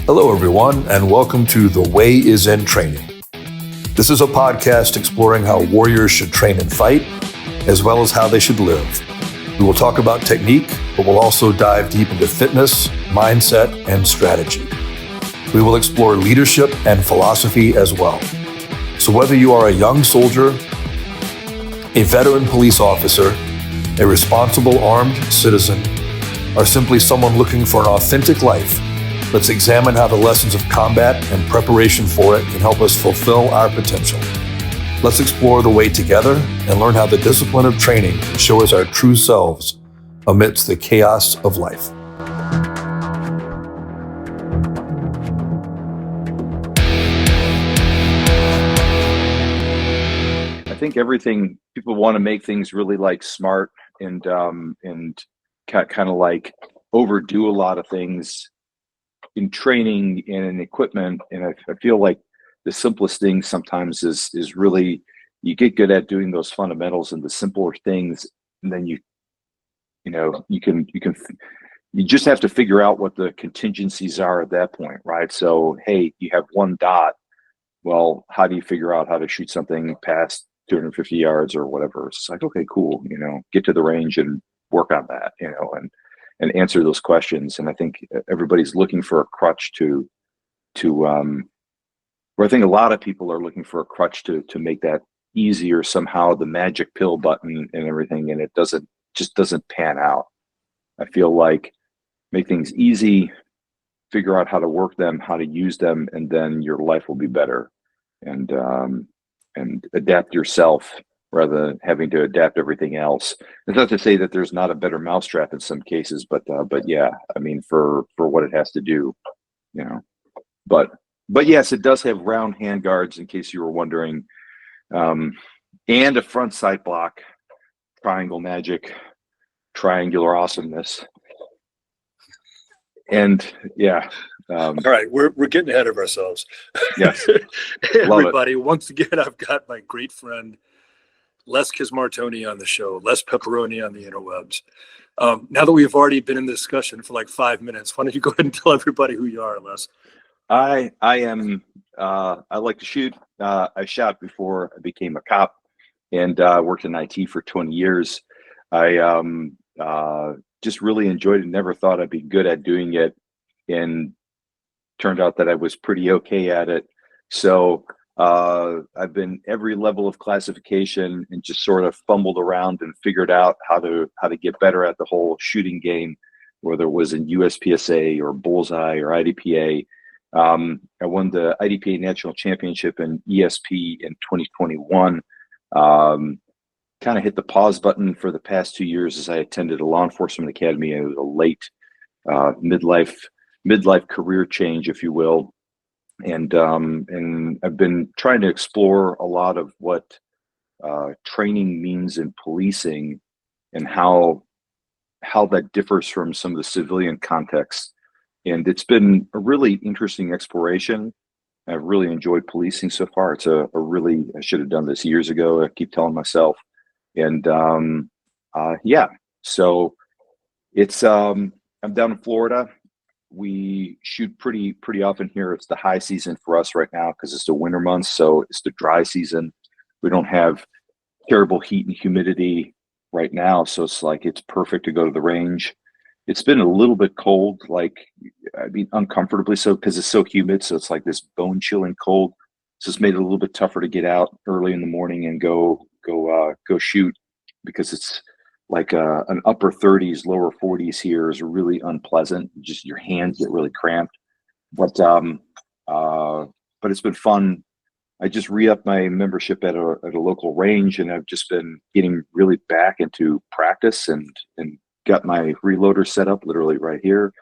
Hello, everyone, and welcome to The Way is in Training. This is a podcast exploring how warriors should train and fight, as well as how they should live. We will talk about technique, but we'll also dive deep into fitness, mindset, and strategy. We will explore leadership and philosophy as well. So whether you are a young soldier, a veteran police officer, a responsible armed citizen, or simply someone looking for an authentic life, let's examine how the lessons of combat and preparation for it can help us fulfill our potential. Let's explore the way together and learn how the discipline of training can show us our true selves amidst the chaos of life. I think people want to make things really like smart and kind of like overdo a lot of things in training and in equipment. And I feel like the simplest thing sometimes is really, you get good at doing those fundamentals and the simpler things. And then you just have to figure out what the contingencies are at that point, right? So, hey, you have one dot. Well, how do you figure out how to shoot something past 250 yards or whatever? It's like, okay, cool. Get to the range and work on that, and answer those questions. And I think everybody's looking for a crutch or I think a lot of people are looking for a crutch to make that easier somehow, the magic pill button and everything, and it just doesn't pan out. I feel like make things easy, figure out how to work them, how to use them, and then your life will be better. And adapt yourself rather than having to adapt everything else. It's not to say that there's not a better mousetrap in some cases, but yeah, I mean, for what it has to do, But yes, it does have round handguards, in case you were wondering, and a front sight block, triangle magic, triangular awesomeness, and yeah. All right, we're getting ahead of ourselves. Yes, hey, everybody. Once again, I've got my great friend Les Kismartoni on the show, Les Pepperoni on the interwebs. Now that we've already been in discussion for like 5 minutes, why don't you go ahead and tell everybody who you are, Les? I am. I like to shoot. I shot before I became a cop, and worked in IT for 20 years. I just really enjoyed it. Never thought I'd be good at doing it, and turned out that I was pretty okay at it. So I've been every level of classification and just sort of fumbled around and figured out how to get better at the whole shooting game, whether it was in USPSA or Bullseye or IDPA. I won the IDPA National Championship in ESP in 2021. Kind of hit the pause button for the past 2 years as I attended a law enforcement academy. It was a late midlife career change, if you will. And I've been trying to explore a lot of what training means in policing and how that differs from some of the civilian contexts. And it's been a really interesting exploration. I've really enjoyed policing so far. It's I should have done this years ago. I keep telling myself. And yeah, so it's I'm down in Florida. We shoot pretty often here. It's the high season for us right now because it's the winter months. So it's the dry season. We don't have terrible heat and humidity right now. So it's perfect to go to the range. It's been a little bit cold, uncomfortably so, because it's so humid. So it's like this bone chilling cold. So it's made it a little bit tougher to get out early in the morning and go shoot, because it's like an upper 30s, lower 40s here is really unpleasant. Just your hands get really cramped. But it's been fun. I just re-upped my membership at a local range, and I've just been getting really back into practice and got my reloader set up literally right here,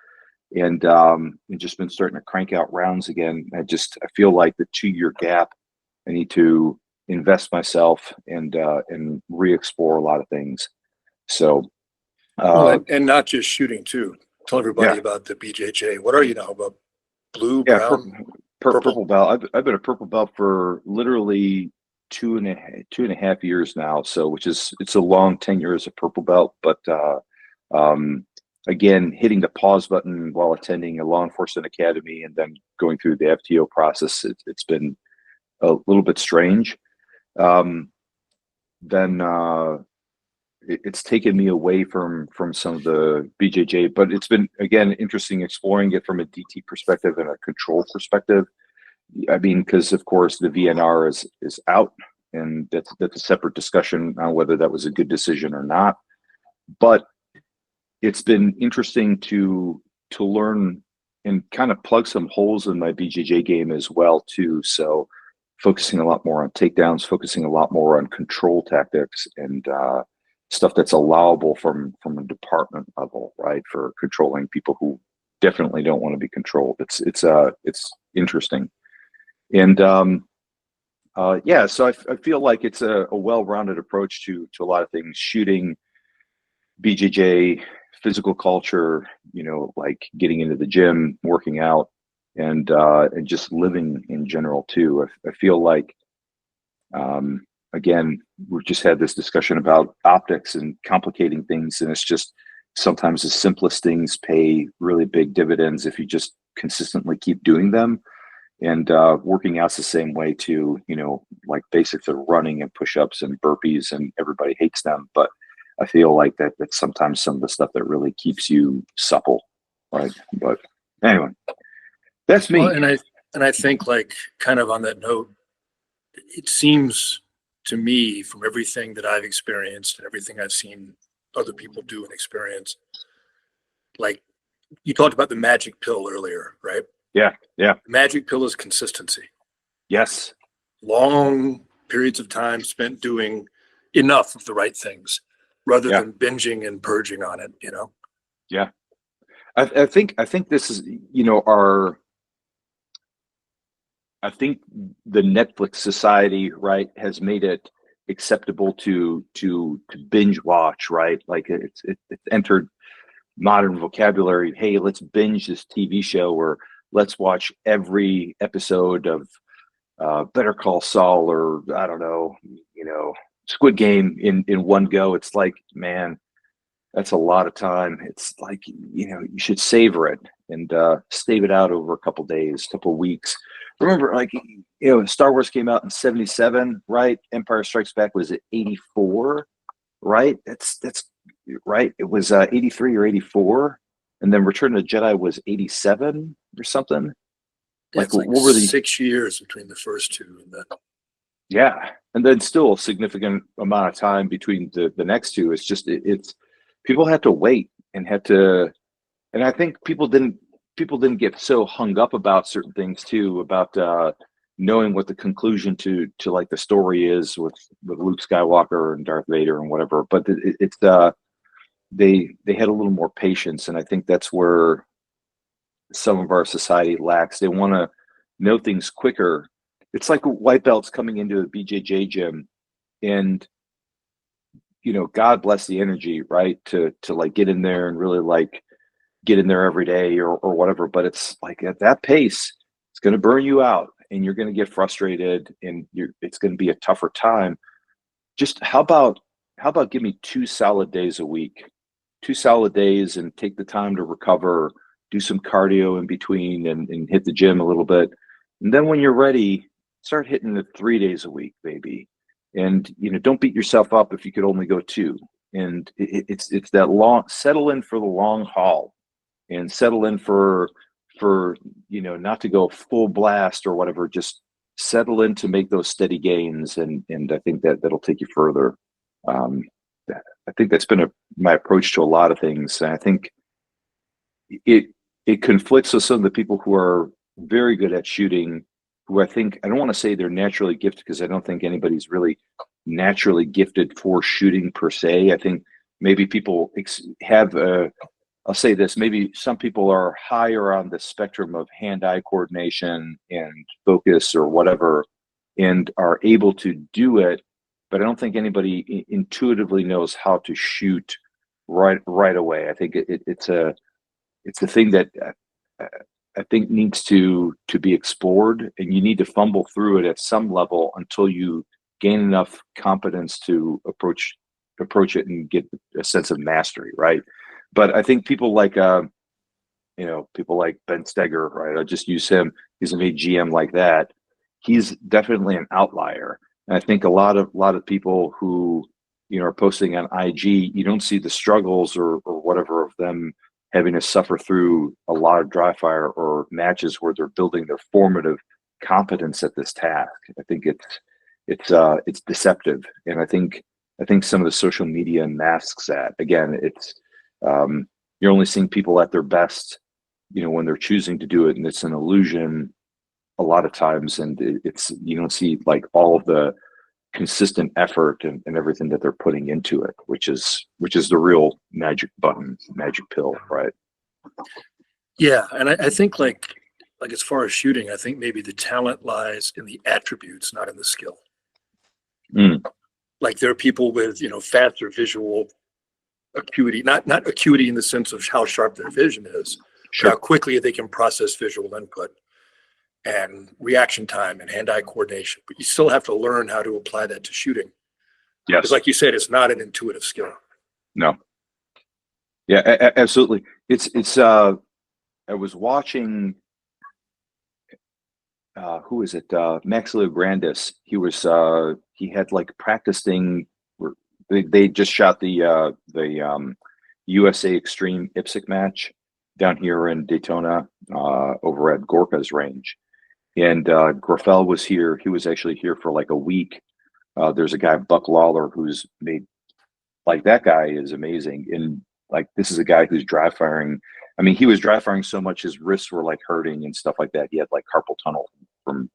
and just been starting to crank out rounds again. I feel like the 2-year gap, I need to invest myself and re-explore a lot of things. So, and not just shooting too. Tell everybody about the BJJ. What are you now, about blue, brown, purple belt? I've been a purple belt for literally two and a half years now. So, it's a long tenure as a purple belt, but again, hitting the pause button while attending a law enforcement academy and then going through the FTO process, it's been a little bit strange. Then it's taken me away from some of the BJJ, but it's been, again, interesting exploring it from a DT perspective and a control perspective. I mean, because of course the VNR is out, and that's a separate discussion on whether that was a good decision or not. But it's been interesting to learn and kind of plug some holes in my BJJ game as well too. So focusing a lot more on takedowns, focusing a lot more on control tactics and stuff that's allowable from a department level, right? For controlling people who definitely don't want to be controlled. It's interesting. And yeah, so I feel like it's a well-rounded approach to a lot of things: shooting, BJJ, physical culture, like getting into the gym, working out, and just living in general too. I feel like, again, we've just had this discussion about optics and complicating things, and it's just sometimes the simplest things pay really big dividends if you just consistently keep doing them. And working out's the same way too, like basics of running and push-ups and burpees, and everybody hates them. But I feel like that's sometimes some of the stuff that really keeps you supple, right? But anyway, that's me. Well, and I think, like, kind of on that note, it seems to me, from everything that I've experienced and everything I've seen other people do and experience, like you talked about the magic pill earlier, right? Yeah. The magic pill is consistency. Yes. Long periods of time spent doing enough of the right things rather than binging and purging on it, Yeah. I think this is, I think the Netflix society, right, has made it acceptable to binge watch, right? Like it's entered modern vocabulary. Hey, let's binge this TV show, or let's watch every episode of Better Call Saul, or I don't know, Squid Game in one go. It's like, man, that's a lot of time. It's like, you should savor it and stave it out over a couple days, couple weeks. Remember, like, Star Wars came out in 77, right? Empire Strikes Back was at 84, right? That's right. It was 83 or 84. And then Return of the Jedi was 87 or something. Like, what were the 6 years between the first two? And then, yeah. And then still a significant amount of time between the next two. It's just, it's people had to wait and and I think people didn't get so hung up about certain things too, about knowing what the conclusion to like the story is with Luke Skywalker and Darth Vader and whatever. But it's they had a little more patience, and I think that's where some of our society lacks. They want to know things quicker. It's like white belts coming into a BJJ gym, and God bless the energy, right? To like get in there and really like get in there every day or whatever. But it's like at that pace, it's going to burn you out, and you're going to get frustrated, and it's going to be a tougher time. Just how about give me 2 solid days a week, 2 solid days, and take the time to recover, do some cardio in between, and hit the gym a little bit. And then when you're ready, start hitting it 3 days a week, maybe. And, don't beat yourself up if you could only go 2. And it's that long, settle in for the long haul, and settle in for not to go full blast or whatever. Just settle in to make those steady gains, and I think that'll take you further. I think that's been my approach to a lot of things, and I think it conflicts with some of the people who are very good at shooting, who I don't want to say they're naturally gifted, because I don't think anybody's really naturally gifted for shooting per se. I think maybe people have I'll say this, maybe some people are higher on the spectrum of hand-eye coordination and focus or whatever, and are able to do it, but I don't think anybody intuitively knows how to shoot right away. I think it's a thing that I think needs to be explored, and you need to fumble through it at some level until you gain enough competence to approach it and get a sense of mastery, right? But I think people like people like Ben Steger, right? I'll just use him. He's a made GM like that. He's definitely an outlier. And I think a lot of people who, are posting on IG, you don't see the struggles or whatever of them having to suffer through a lot of dry fire or matches where they're building their formative competence at this task. I think it's deceptive. And I think some of the social media masks that. Again, it's you're only seeing people at their best, when they're choosing to do it, and it's an illusion a lot of times, and it's you don't see like all of the consistent effort and everything that they're putting into it, which is the real magic button, magic pill, right? Yeah, and I think like as far as shooting, I think maybe the talent lies in the attributes, not in the skill. Like there are people with faster visual acuity, not acuity in the sense of how sharp their vision is, Sure. how quickly they can process visual input and reaction time and hand-eye coordination. But you still have to learn how to apply that to shooting. Yes. Because like you said, it's not an intuitive skill. No. Yeah, absolutely. It's I was watching who is it? Max Leograndis. He had like practicing. They just shot the USA Extreme IPSC match down here in Daytona over at Gorka's range. And Graffel was here. He was actually here for like a week. There's a guy, Buck Lawler, who's made, like, that guy is amazing. And like, this is a guy who's dry firing. I mean, he was dry firing so much his wrists were like hurting and stuff like that. He had like carpal tunnel from,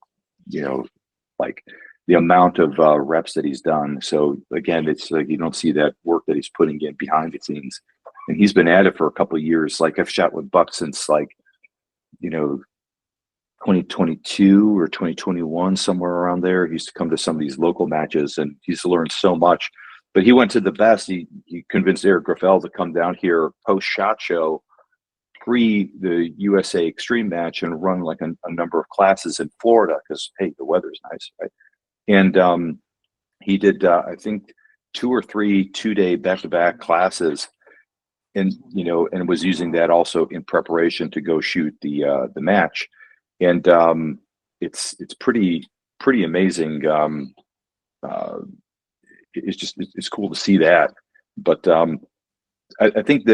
like the amount of reps that he's done. So again, it's like you don't see that work that he's putting in behind the scenes. And he's been at it for a couple of years. Like I've shot with Buck since 2022 or 2021, somewhere around there. He used to come to some of these local matches, and he's learned so much. But he went to the best. He convinced Eric Graffel to come down here post-shot show, pre the USA Extreme match, and run like a number of classes in Florida because, hey, the weather's nice, right? And he did, I think, 2 or 3 2-day back-to-back classes, and and was using that also in preparation to go shoot the match. And it's pretty amazing. It's cool to see that. But I think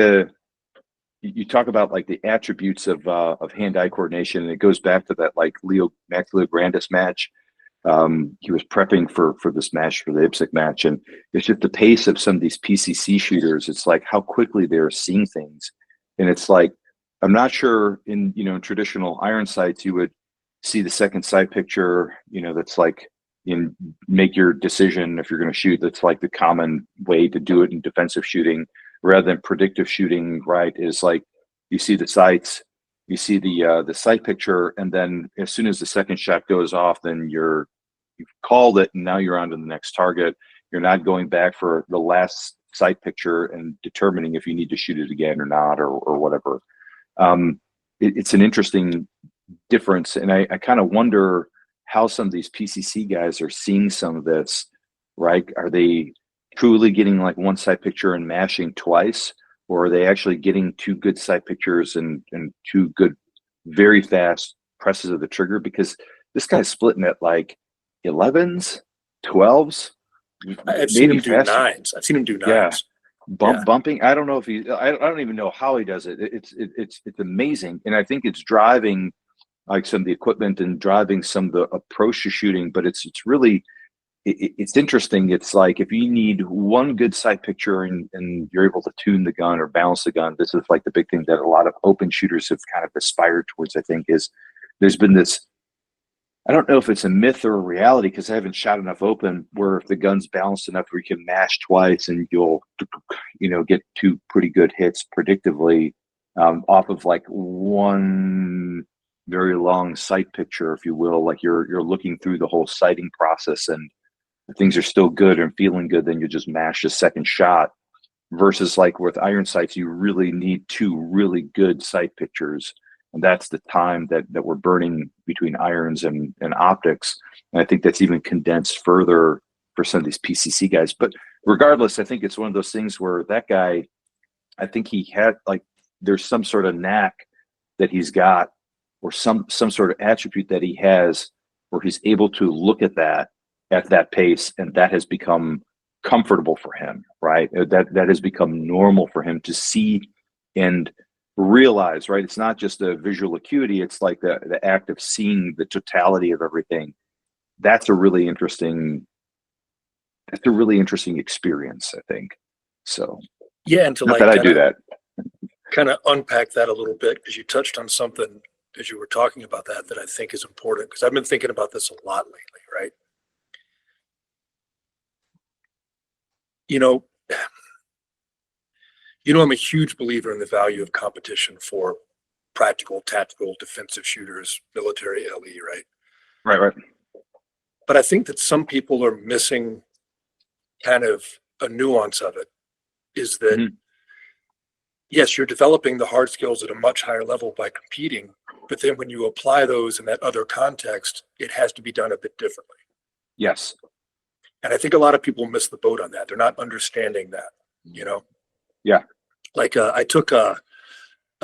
you talk about like the attributes of hand-eye coordination, and it goes back to that like Max Leograndis match. He was prepping for this match, for the IPSC match, and it's just the pace of some of these PCC shooters. It's like how quickly they're seeing things, and it's like I'm not sure in traditional iron sights you would see the second sight picture, that's like make your decision if you're going to shoot. That's like the common way to do it in defensive shooting, rather than predictive shooting. Right? Is like you see the sights, you see the sight picture, and then as soon as the second shot goes off, then you've called it, and now you're on to the next target. You're not going back for the last sight picture and determining if you need to shoot it again or not, or whatever. It's an interesting difference, and I kind of wonder how some of these PCC guys are seeing some of this. Right? Are they truly getting like one sight picture and mashing twice? Or are they actually getting 2 good sight pictures and 2 good, very fast presses of the trigger? Because this guy's splitting at like 11s, 12s. I've seen him do 9s. I've seen him do 9s. Yeah. Bumping. I don't know if I don't even know how he does it. It's amazing. And I think it's driving like some of the equipment and driving some of the approach to shooting, but it's really, it's interesting. It's like if you need one good sight picture and you're able to tune the gun or balance the gun, this is like the big thing that a lot of open shooters have kind of aspired towards, I think, is there's been this, I don't know if it's a myth or a reality because I haven't shot enough open, where if the gun's balanced enough where you can mash twice and you'll, get 2 pretty good hits predictively off of like one very long sight picture, if you will. Like you're looking through the whole sighting process and things are still good and feeling good, then you just mash a second shot. Versus like with iron sights, you really need 2 really good sight pictures, and that's the time that we're burning between irons and optics. And I think that's even condensed further for some of these PCC guys. But regardless, I think it's one of those things where that guy, I think he had like, there's some sort of knack that he's got, or some sort of attribute that he has, where he's able to look at that pace, and that has become comfortable for him, right? That has become normal for him to see and realize, right? It's not just a visual acuity, it's like the act of seeing the totality of everything. That's a really interesting experience, I think. So Yeah, and to not like that I do that. kind of unpack that a little bit, because you touched on something as you were talking about that I think is important, because I've been thinking about this a lot lately, right? You know, I'm a huge believer in the value of competition for practical, tactical, defensive shooters, military LE, right? Right. But I think that some people are missing kind of a nuance of it, is that, Mhm. yes, you're developing the hard skills at a much higher level by competing, but then when you apply those in that other context, it has to be done a bit differently. Yes. And I think a lot of people miss the boat on that. They're not understanding that, Yeah. Like I took a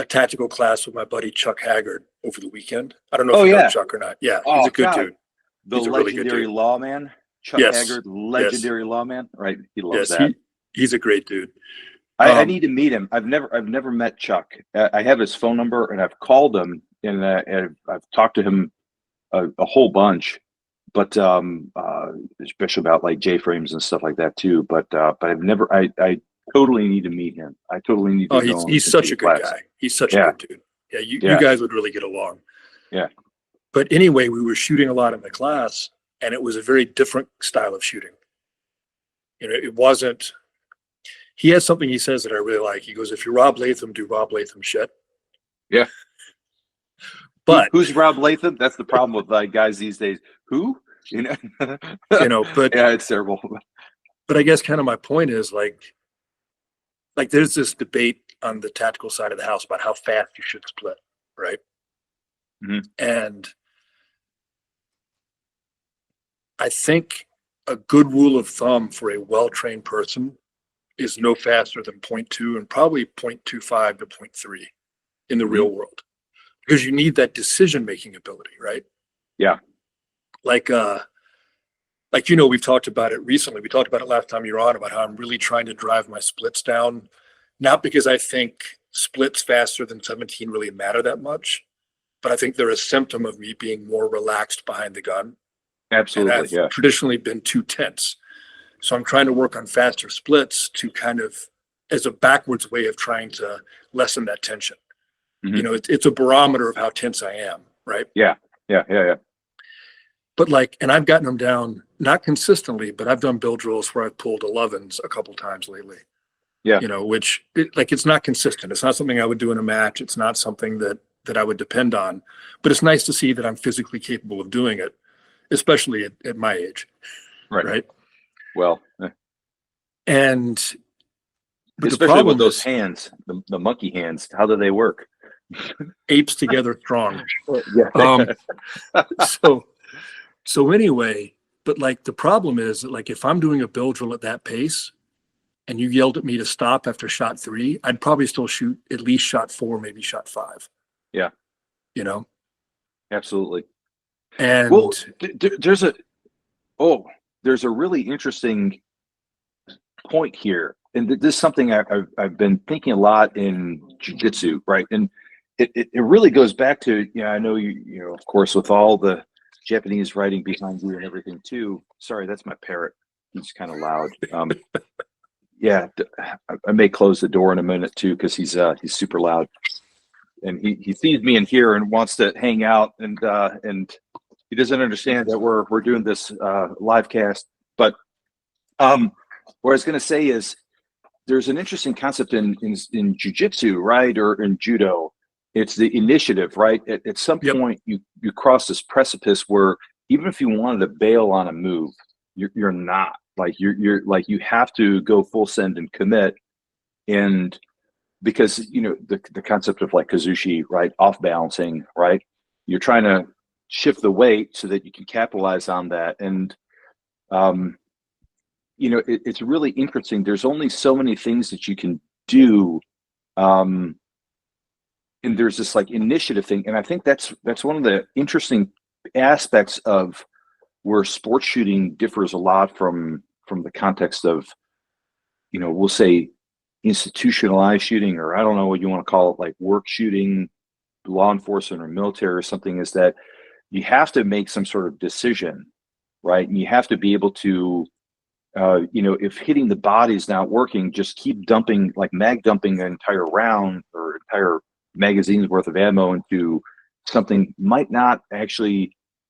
tactical class with my buddy Chuck Haggard over the weekend. I don't know if Oh, you know yeah. Chuck or not. Yeah, Oh, he's a good God. dude. The He's a really good legendary dude. lawman, Chuck Yes. Haggard, legendary lawman, right? He loves Yes, that. he's a great dude. I need to meet him. I've never met Chuck. I have his phone number, and I've called him, and I've talked to him a whole bunch, but especially about like J frames and stuff like that too. But I've never. I totally need to meet him. I totally need to Oh, go. he's and such take a good class. guy. He's such a Yeah. good dude. Yeah, you Yeah. guys would really get along. Yeah. But anyway, we were shooting a lot in the class, and it was a very different style of shooting. It wasn't. He has something he says that I really like. He goes, "If you Rob Latham, do Rob Latham shit." Yeah. But who's Rob Latham? That's the problem with like guys these days. Who? but yeah, it's terrible. But I guess kind of my point is like there's this debate on the tactical side of the house about how fast you should split, right? Mhm. And I think a good rule of thumb for a well-trained person is no faster than 0.2 and probably 0.25 to 0.3 in the real world, because you need that decision-making ability, right? Yeah. Like we've talked about it recently. We talked about it last time you were on, about how I'm really trying to drive my splits down, not because I think splits faster than 17 really matter that much, but I think they're a symptom of me being more relaxed behind the gun. Absolutely. And I've traditionally been too tense. So I'm trying to work on faster splits to kind of, as a backwards way of trying to lessen that tension. Mhm. It's a barometer of how tense I am, right? Yeah. But and I've gotten them down, not consistently, but I've done build drills where I've pulled 11s a couple times lately. Yeah. Which it's not consistent. It's not something I would do in a match. It's not something that I would depend on, but it's nice to see that I'm physically capable of doing it, especially at my age. Right. Well, and but especially with those hands, the monkey hands, how do they work? Apes together strong. Yeah. So anyway, but the problem is that if I'm doing a build drill at that pace and you yelled at me to stop after shot 3, I'd probably still shoot at least shot 4, maybe shot 5. Yeah. And Absolutely. Well, there's a really interesting point here, and this is something I've been thinking a lot in jiu-jitsu, right? And it really goes back to, I know you of course, with all the Japanese writing behind you and everything too. Sorry, that's my parrot. He's kind of loud. Yeah, I may close the door in a minute too, because he's super loud, and he sees me in here and wants to hang out, and he doesn't understand that we're doing this live cast. But what I was going to say is, there's an interesting concept in jiu-jitsu, right, or in judo. It's the initiative, right? At some point, you cross this precipice where even if you wanted to bail on a move, you're not. You're you have to go full send and commit, and because the concept of kazushi, right, off balancing, right, you're trying to shift the weight so that you can capitalize on that, and it's really interesting. There's only so many things that you can do And there's this like initiative thing, and I think that's one of the interesting aspects of where sports shooting differs a lot from the context of, we'll say institutionalized shooting, or I don't know what you want to call it, like work shooting, law enforcement or military or something, is that you have to make some sort of decision, right? And you have to be able to, if hitting the body is not working, just keep dumping, like mag dumping an entire round or entire magazine's worth of ammo into something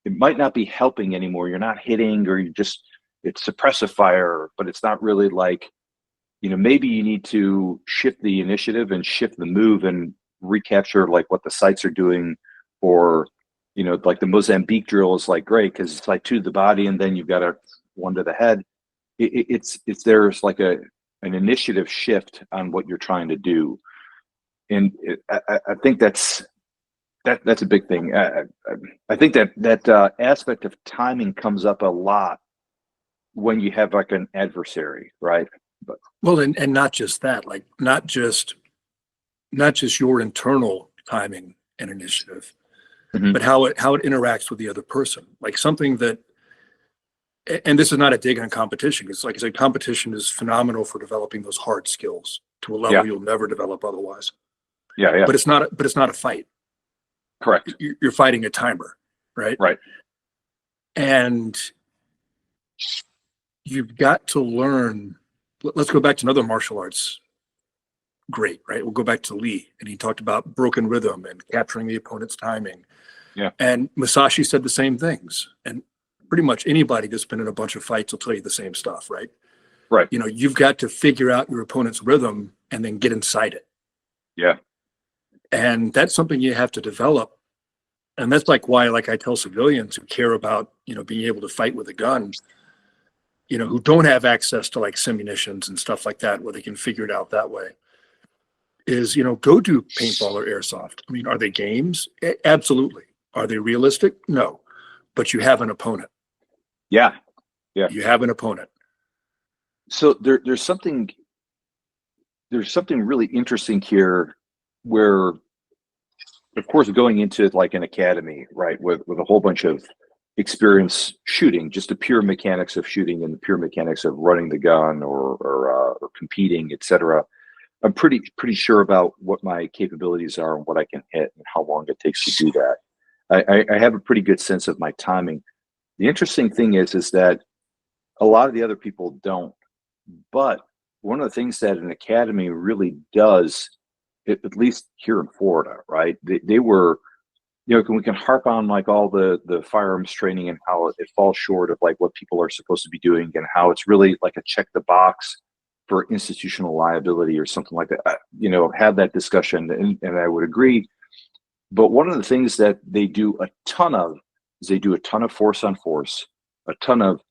it might not be helping anymore. You're not hitting, or it's suppressive fire, but it's not really like, maybe you need to shift the initiative and shift the move and recapture like what the sights are doing, or, like the Mozambique drill is like great because it's like 2 to the body and then you've got a 1 to the head. It's there's like an initiative shift on what you're trying to do. And I think that's a big thing. I think that aspect of timing comes up a lot when you have like an adversary, right? But Well, and not just that, like not just your internal timing and initiative, Mhm. but how it interacts with the other person. Like something that, and this is not a dig on competition. It's like I said, competition is phenomenal for developing those hard skills to a level Yeah. you'll never develop otherwise. Yeah, But it's not a fight. correct. You're fighting a timer, right? Right. And you've got to learn. Let's go back to another martial arts great, right? We'll go back to Lee, and he talked about broken rhythm and capturing the opponent's timing. Yeah. And Masashi said the same things. And pretty much anybody that's been in a bunch of fights will tell you the same stuff, right? Right. You've got to figure out your opponent's rhythm and then get inside it. Yeah. And that's something you have to develop. And that's like why, like I tell civilians who care about, being able to fight with a gun, who don't have access to like simunitions and stuff like that, where they can figure it out that way, is, go do paintball or airsoft. I mean, are they games? Absolutely. Are they realistic? No. But you have an opponent. Yeah. Yeah. You have an opponent. So there's something really interesting here where, of course, going into like an academy, right, with a whole bunch of experience shooting, just the pure mechanics of shooting and the pure mechanics of running the gun or competing, etc. I'm pretty sure about what my capabilities are and what I can hit and how long it takes to do that. I have a pretty good sense of my timing. The interesting thing is that a lot of the other people don't. But one of the things that an academy really does, at least here in Florida, right? They were, we can harp on like all the firearms training and how it falls short of like what people are supposed to be doing and how it's really like a check the box for institutional liability or something like that. Have that discussion, and I would agree. But one of the things that they do a ton of is they do a ton of force on force, a ton of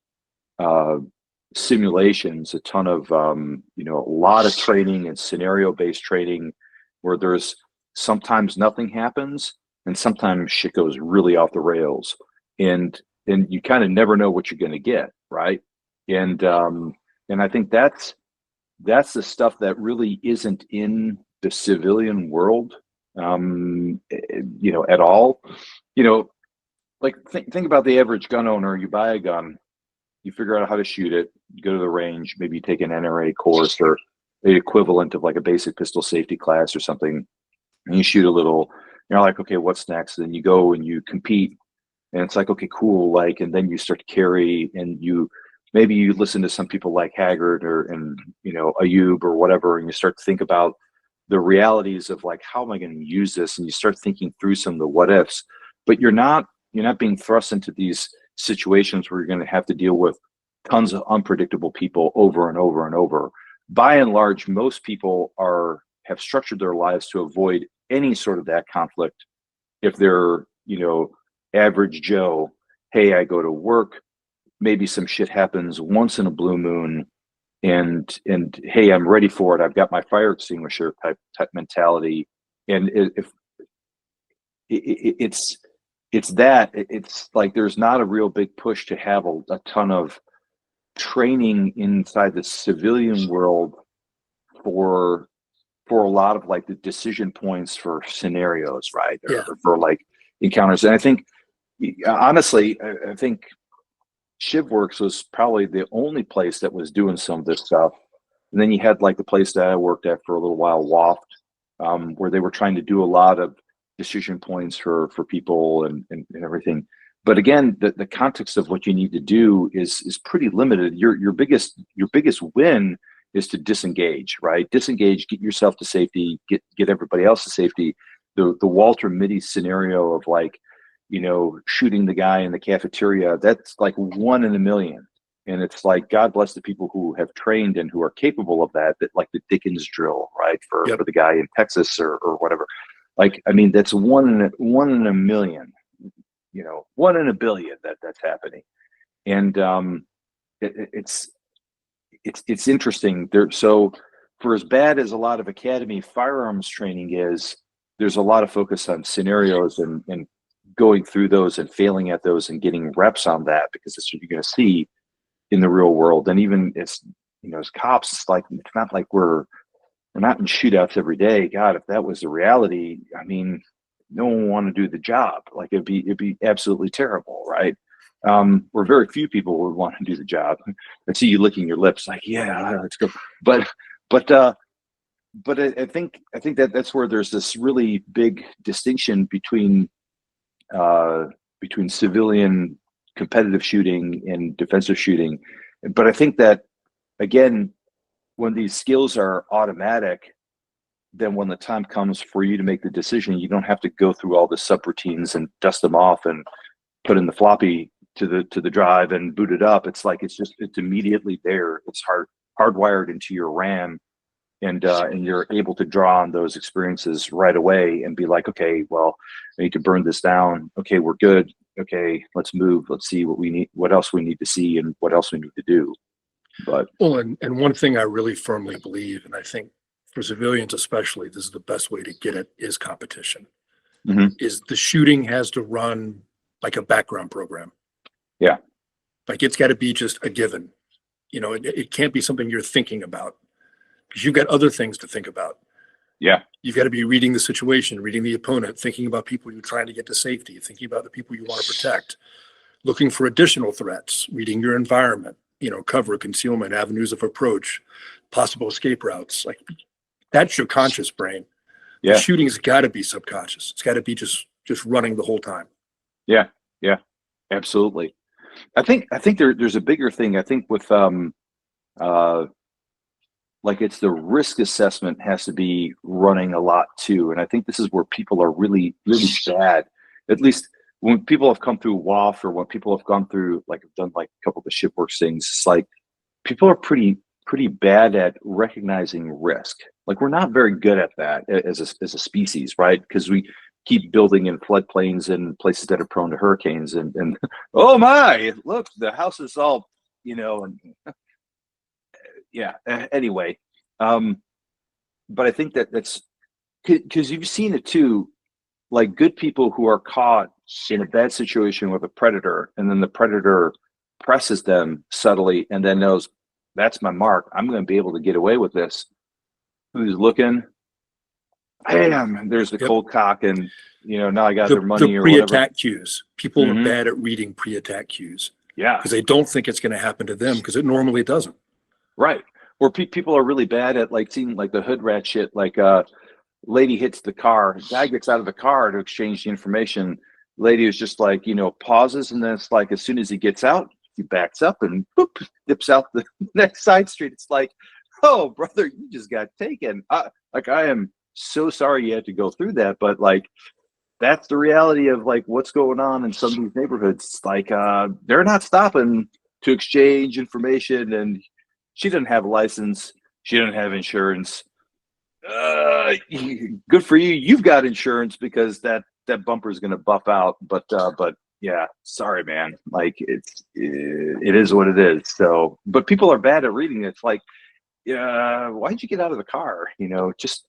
simulations, a ton of a lot of training and scenario-based training, where there's sometimes nothing happens and sometimes shit goes really off the rails, and you kind of never know what you're going to get, right? And I think that's the stuff that really isn't in the civilian world, at all. Like think about the average gun owner. You buy a gun, you figure out how to shoot it, you go to the range, maybe you take an NRA course or the equivalent of like a basic pistol safety class or something, and you shoot a little, you're like, okay, what's next? And you go and you compete, and it's like, okay, cool, like, and then you start to carry, and maybe you listen to some people like Haggard and Ayub or whatever, and you start to think about the realities of like, how am I going to use this? And you start thinking through some of the what ifs, but you're not being thrust into these situations where you're going to have to deal with tons of unpredictable people over and over and over. By and large, most people have structured their lives to avoid any sort of that conflict. If they're, average Joe, hey, I go to work, maybe some shit happens once in a blue moon, and hey, I'm ready for it. I've got my fire extinguisher type mentality. And it's like there's not a real big push to have a ton of training inside the civilian world for for a lot of like the decision points for scenarios, right? Yeah. Or for like encounters. And I think, honestly, I think ShivWorks was probably the only place that was doing some of this stuff. And then you had like the place that I worked at for a little while, Waft, where they were trying to do a lot of decision points for people and everything. But again, the context of what you need to do is pretty limited. Your biggest win is to disengage, right? Disengage, get yourself to safety, get everybody else to safety. The Walter Mitty scenario of like, you know, shooting the guy in the cafeteria, that's like 1 in a million. And it's like, God bless the people who have trained and who are capable of that like the Dickens drill, right? For the guy in Texas or whatever. Like, I mean, that's 1 in a million, you know, 1 in a billion that's happening. And it's interesting there. So for as bad as a lot of academy firearms training is, there's a lot of focus on scenarios and going through those and failing at those and getting reps on that, because that's what you're going to see in the real world. And even it's, you know, as cops, it's like, it's not like we're not in shootouts every day. God, if that was the reality, I mean, no one would want to do the job. Like it'd be absolutely terrible, right? Or very few people would want to do the job. I see you licking your lips, like, yeah, let's go. But I think that's where there's this really big distinction between civilian competitive shooting and defensive shooting. But I think that, again, when these skills are automatic, then when the time comes for you to make the decision, you don't have to go through all the subroutines and dust them off and put in the floppy to the drive and boot it up. It's like it's immediately there. It's hardwired into your RAM, and you're able to draw on those experiences right away and be like, okay, well, I need to burn this down. Okay, we're good. Okay, let's move. Let's see what else we need to see and what else we need to do. But well, and one thing I really firmly believe, and I think for civilians especially, this is the best way to get it, is competition. Mm-hmm. Is the shooting has to run like a background program. Yeah. Like it's got to be just a given. You know, it can't be something you're thinking about, because you've got other things to think about. Yeah. You've got to be reading the situation, reading the opponent, thinking about people you're trying to get to safety, thinking about the people you want to protect, looking for additional threats, reading your environment, you know, cover, concealment, avenues of approach, possible escape routes. Like that's your conscious brain. Yeah. The shooting's got to be subconscious. It's got to be just running the whole time. Yeah. Yeah. Absolutely. I think there's a bigger thing. I think with like it's the risk assessment has to be running a lot too. And I think this is where people are really, really bad. At least when people have come through WAF, or when people have gone through, like I've done like a couple of the ShivWorks things, it's like people are pretty bad at recognizing risk. Like we're not very good at that as a species, right? Because we keep building in floodplains and places that are prone to hurricanes and oh my, look, the house is all, you know, and yeah, anyway. But I think that's because you've seen it too, like good people who are caught in a bad situation with a predator, and then the predator presses them subtly and then knows that's my mark. I'm going to be able to get away with this. Who's looking? Bam! There's the cold cock, and you know, now I got their money or whatever. Pre-attack cues. People are bad at reading pre-attack cues. Yeah, because they don't think it's going to happen to them, because it normally doesn't. Right. Or people are really bad at like seeing like the hood rat shit. Like lady hits the car, guy gets out of the car to exchange the information. Lady is just like, you know, pauses, and then it's like as soon as he gets out, he backs up and boop, dips out the next side street. It's like, oh brother, you just got taken. Like I am so sorry you had to go through that, but like that's the reality of like what's going on in some of these neighborhoods. It's like they're not stopping to exchange information, and she doesn't have a license. She doesn't have insurance. Good for you. You've got insurance, because that bumper is going to buff out. But yeah, sorry, man. Like it is what it is. So, but people are bad at reading it. It's like, why'd you get out of the car? You know, just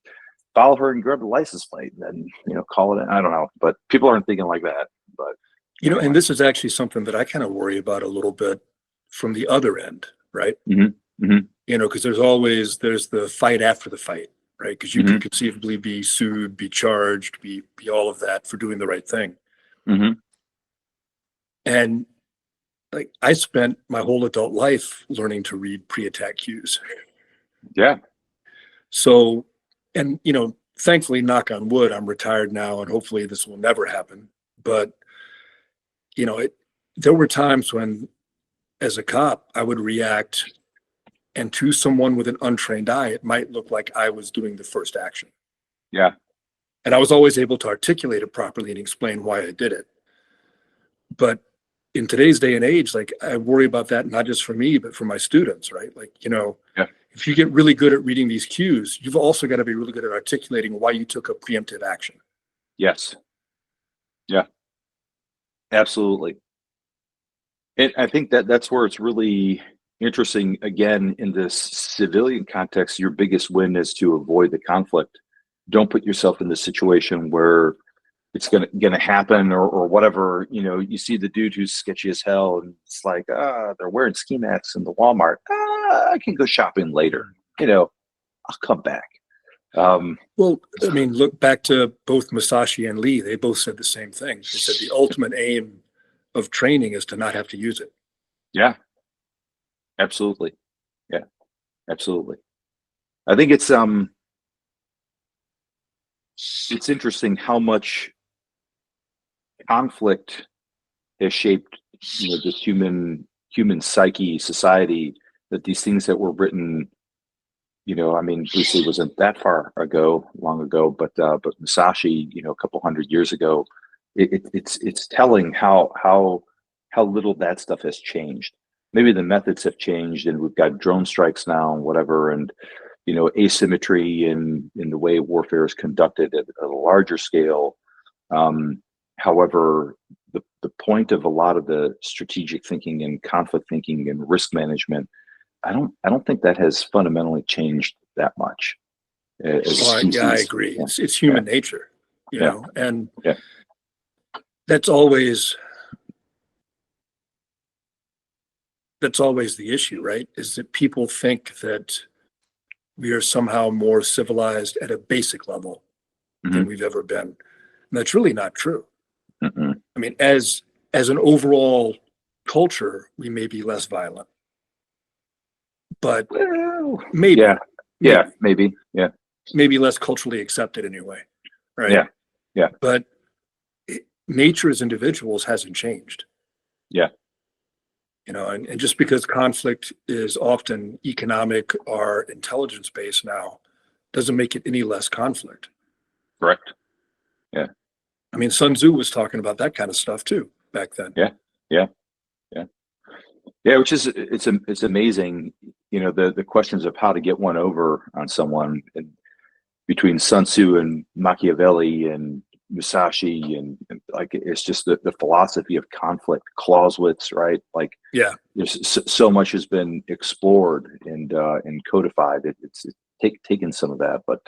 follow her and grab the license plate, and then, you know, call it in. I don't know, but people aren't thinking like that. But you know, and this is actually something that I kind of worry about a little bit from the other end, right? Mm-hmm. Mm-hmm. You know, because there's the fight after the fight. right? Because you could conceivably be sued, be charged, be all of that for doing the right thing. Mm-hmm. And like I spent my whole adult life learning to read pre-attack cues. Yeah. So, and thankfully, knock on wood, I'm retired now, and hopefully this will never happen. But there were times when, as a cop, I would react, and to someone with an untrained eye, it might look like I was doing the first action. Yeah. And I was always able to articulate it properly and explain why I did it. But in today's day and age, like I worry about that, not just for me, but for my students, right? Like, Yeah. if you get really good at reading these cues, you've also got to be really good at articulating why you took a preemptive action. Yes. Yeah. Absolutely. And I think that's where it's really interesting. Again, in this civilian context, your biggest win is to avoid the conflict. Don't put yourself in the situation where it's gonna happen or whatever. You see the dude who's sketchy as hell, and it's like, they're wearing ski masks in the Walmart. I can go shopping later. I'll come back. Well, I mean, look back to both Musashi and Lee. They both said the same thing. They said the ultimate aim of training is to not have to use it. Yeah, absolutely. Yeah, absolutely. I think it's interesting how much conflict has shaped the human psyche, society, that these things that were written, I mean, Bruce Lee wasn't that long ago, but Musashi, a couple hundred years ago, it's telling how little that stuff has changed. Maybe the methods have changed, and we've got drone strikes now and whatever, and asymmetry in the way warfare is conducted at a larger scale. However, the point of a lot of the strategic thinking and conflict thinking and risk management, I don't think that has fundamentally changed that much. Yeah, I agree. Yeah. It's human nature, and that's always the issue, right? Is that people think that we are somehow more civilized at a basic level than we've ever been. And that's really not true. Mm-mm. I mean, as an overall culture, we may be less violent, but maybe, maybe less culturally accepted anyway, right? Yeah. But nature as individuals hasn't changed. Yeah. And just because conflict is often economic or intelligence based now doesn't make it any less conflict. Correct. Yeah. I mean, Sun Tzu was talking about that kind of stuff too back then. Yeah. Which is it's amazing. The questions of how to get one over on someone, and between Sun Tzu and Machiavelli and Musashi, and like it's just the philosophy of conflict, Clausewitz, right? Like, there's so much has been explored and codified. It's taken some of that, but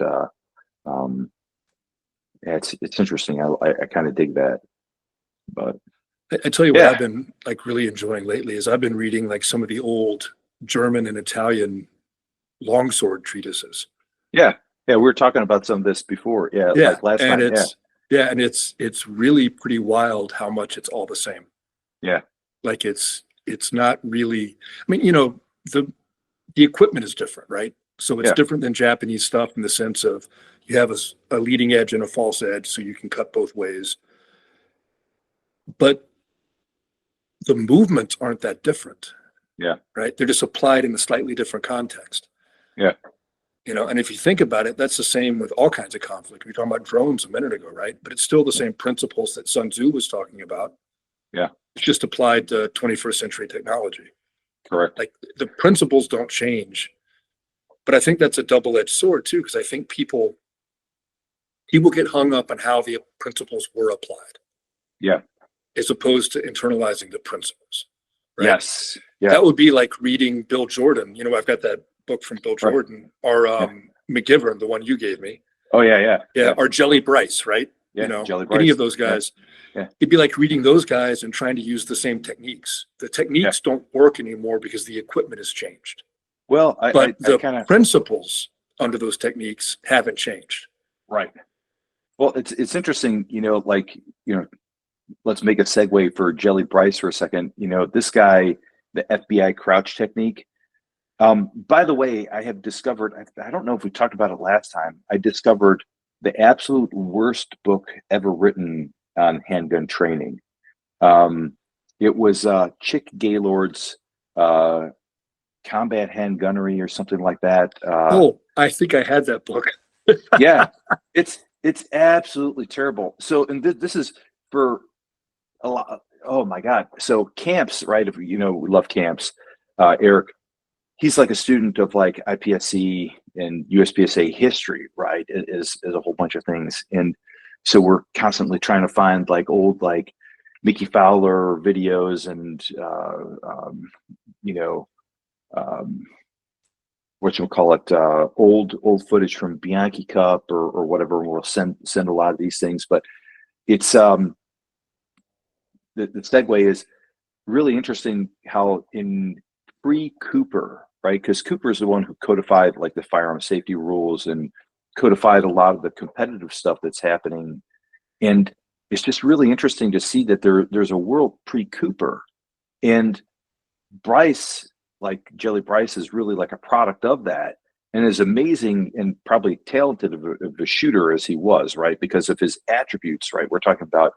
it's interesting. I kind of dig that. But I tell you what I've been like really enjoying lately is I've been reading like some of the old German and Italian longsword treatises. Yeah, we were talking about some of this before. Like last and night. And it's really pretty wild how much it's all the same. Yeah. Like it's not really, I mean, the equipment is different, right? So it's different than Japanese stuff in the sense of you have a leading edge and a false edge, so you can cut both ways. But the movements aren't that different. Yeah. Right. They're just applied in a slightly different context. Yeah. And if you think about it, that's the same with all kinds of conflict. We were talking about drones a minute ago, right? But it's still the same principles that Sun Tzu was talking about. Yeah. It's just applied to 21st century technology. Correct. Like the principles don't change. But I think that's a double-edged sword too, because I think people get hung up on how the principles were applied. Yeah. As opposed to internalizing the principles. Right? Yes. Yeah. That would be like reading Bill Jordan. I've got that book from Bill Jordan, or McGivern, the one you gave me. Oh yeah. Or Jelly Bryce, right? Yeah, Jelly Bryce. Any of those guys. Yeah. It'd be like reading those guys and trying to use the same techniques. The techniques don't work anymore because the equipment has changed. Well, the principles under those techniques haven't changed. Right. Well, it's interesting, let's make a segue for Jelly Bryce for a second. This guy, the FBI crouch technique. By the way, I have discovered, I don't know if we talked about it last time, I discovered the absolute worst book ever written on handgun training. It was Chick Gaylord's Combat Handgunnery or something like that. I think I had that book. Yeah, it's absolutely terrible. So, and this is for a lot. Oh my God. So camps, right? If we love camps. Eric, he's like a student of like IPSC and USPSA history, right? Is a whole bunch of things, and so we're constantly trying to find like old like Mickey Fowler videos and old footage from Bianchi Cup or whatever. We'll send a lot of these things, but it's the segue is really interesting how in pre-Cooper, right? Because Cooper is the one who codified like the firearm safety rules and codified a lot of the competitive stuff that's happening. And it's just really interesting to see that there's a world pre-Cooper, and Bryce, like Jelly Bryce, is really like a product of that, and is amazing and probably talented of a shooter as he was, right? Because of his attributes, right? We're talking about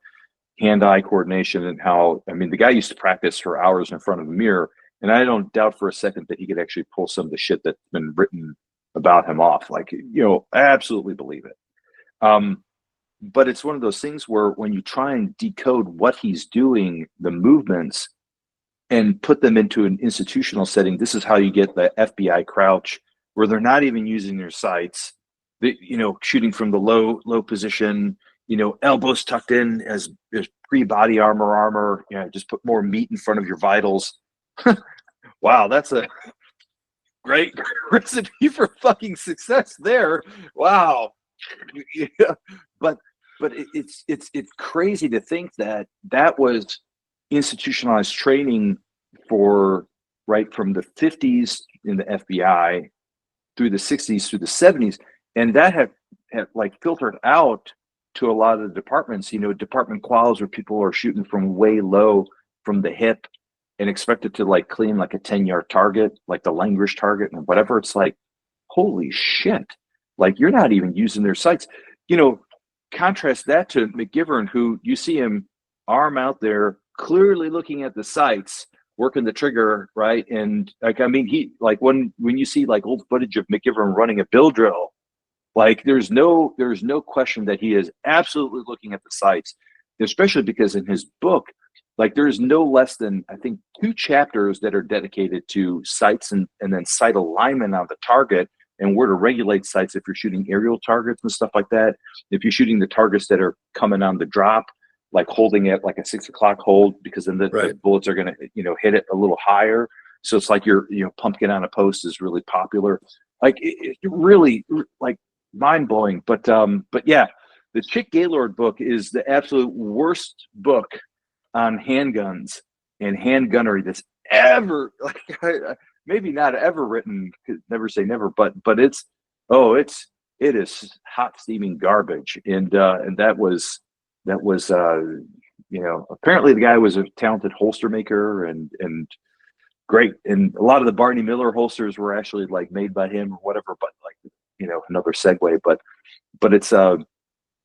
hand-eye coordination and how, I mean, the guy used to practice for hours in front of a mirror, and I don't doubt for a second that he could actually pull some of the shit that's been written about him off. Like, I absolutely believe it. But it's one of those things where when you try and decode what he's doing, the movements, and put them into an institutional setting, this is how you get the FBI crouch, where they're not even using their sights, shooting from the low position, elbows tucked in as pre-body armor, just put more meat in front of your vitals. Wow, that's a great recipe for fucking success there. Wow. Yeah. But it's crazy to think that was institutionalized training for right from the 50s in the FBI through the 60s through the 70s, and that had like filtered out to a lot of the departments, department quals where people are shooting from way low from the hip and expected to like clean like a 10-yard target, like the language target and whatever. It's like, holy shit, like you're not even using their sights. Contrast that to McGivern, who you see him arm out there, clearly looking at the sights, working the trigger, right? And like, I mean, he like when you see like old footage of McGivern running a bill drill, like there's no question that he is absolutely looking at the sights, especially because in his book, like there's no less than I think 2 chapters that are dedicated to sights and then sight alignment on the target and where to regulate sights if you're shooting aerial targets and stuff like that. If you're shooting the targets that are coming on the drop, like holding it like a 6 o'clock hold, because then the bullets are going to, hit it a little higher. So it's like you're, pumpkin on a post is really popular. Like it really like mind blowing. But yeah, the Chick Gaylord book is the absolute worst book on handguns and handgunnery that's ever maybe not ever written. Never say never, but it is hot steaming garbage. And that was apparently the guy was a talented holster maker and great. And a lot of the Barney Miller holsters were actually like made by him or whatever, but like, another segue, but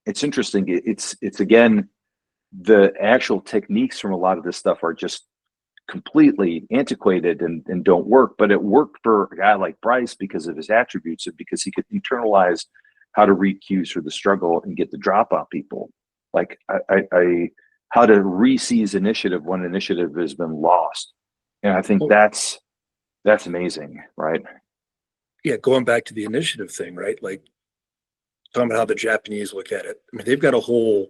it's interesting. It's again, the actual techniques from a lot of this stuff are just completely antiquated and don't work, but it worked for a guy like Bryce because of his attributes and because he could internalize how to read cues for the struggle and get the drop on people. Like how to re-seize initiative when initiative has been lost. And I think that's amazing, right? Yeah, going back to the initiative thing, right? Like talking about how the Japanese look at it. I mean, they've got a whole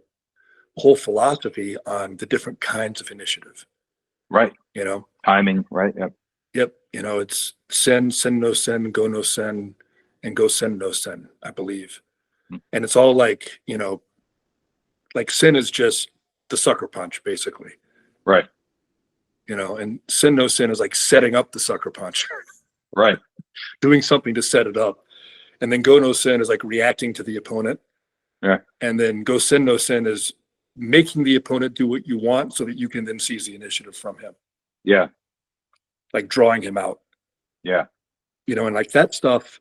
philosophy on the different kinds of initiative. Right. Timing, right? Yep. It's sen, no sen, go no sen, and go sen no sen, I believe. And it's all like, like sen is just the sucker punch, basically. Right. And sen no sen is like setting up the sucker punch. Right. Doing something to set it up. And then go no sin is like reacting to the opponent. Yeah. And then go sin no sin is making the opponent do what you want so that you can then seize the initiative from him. Yeah. Like drawing him out. Yeah. You know, and like that stuff,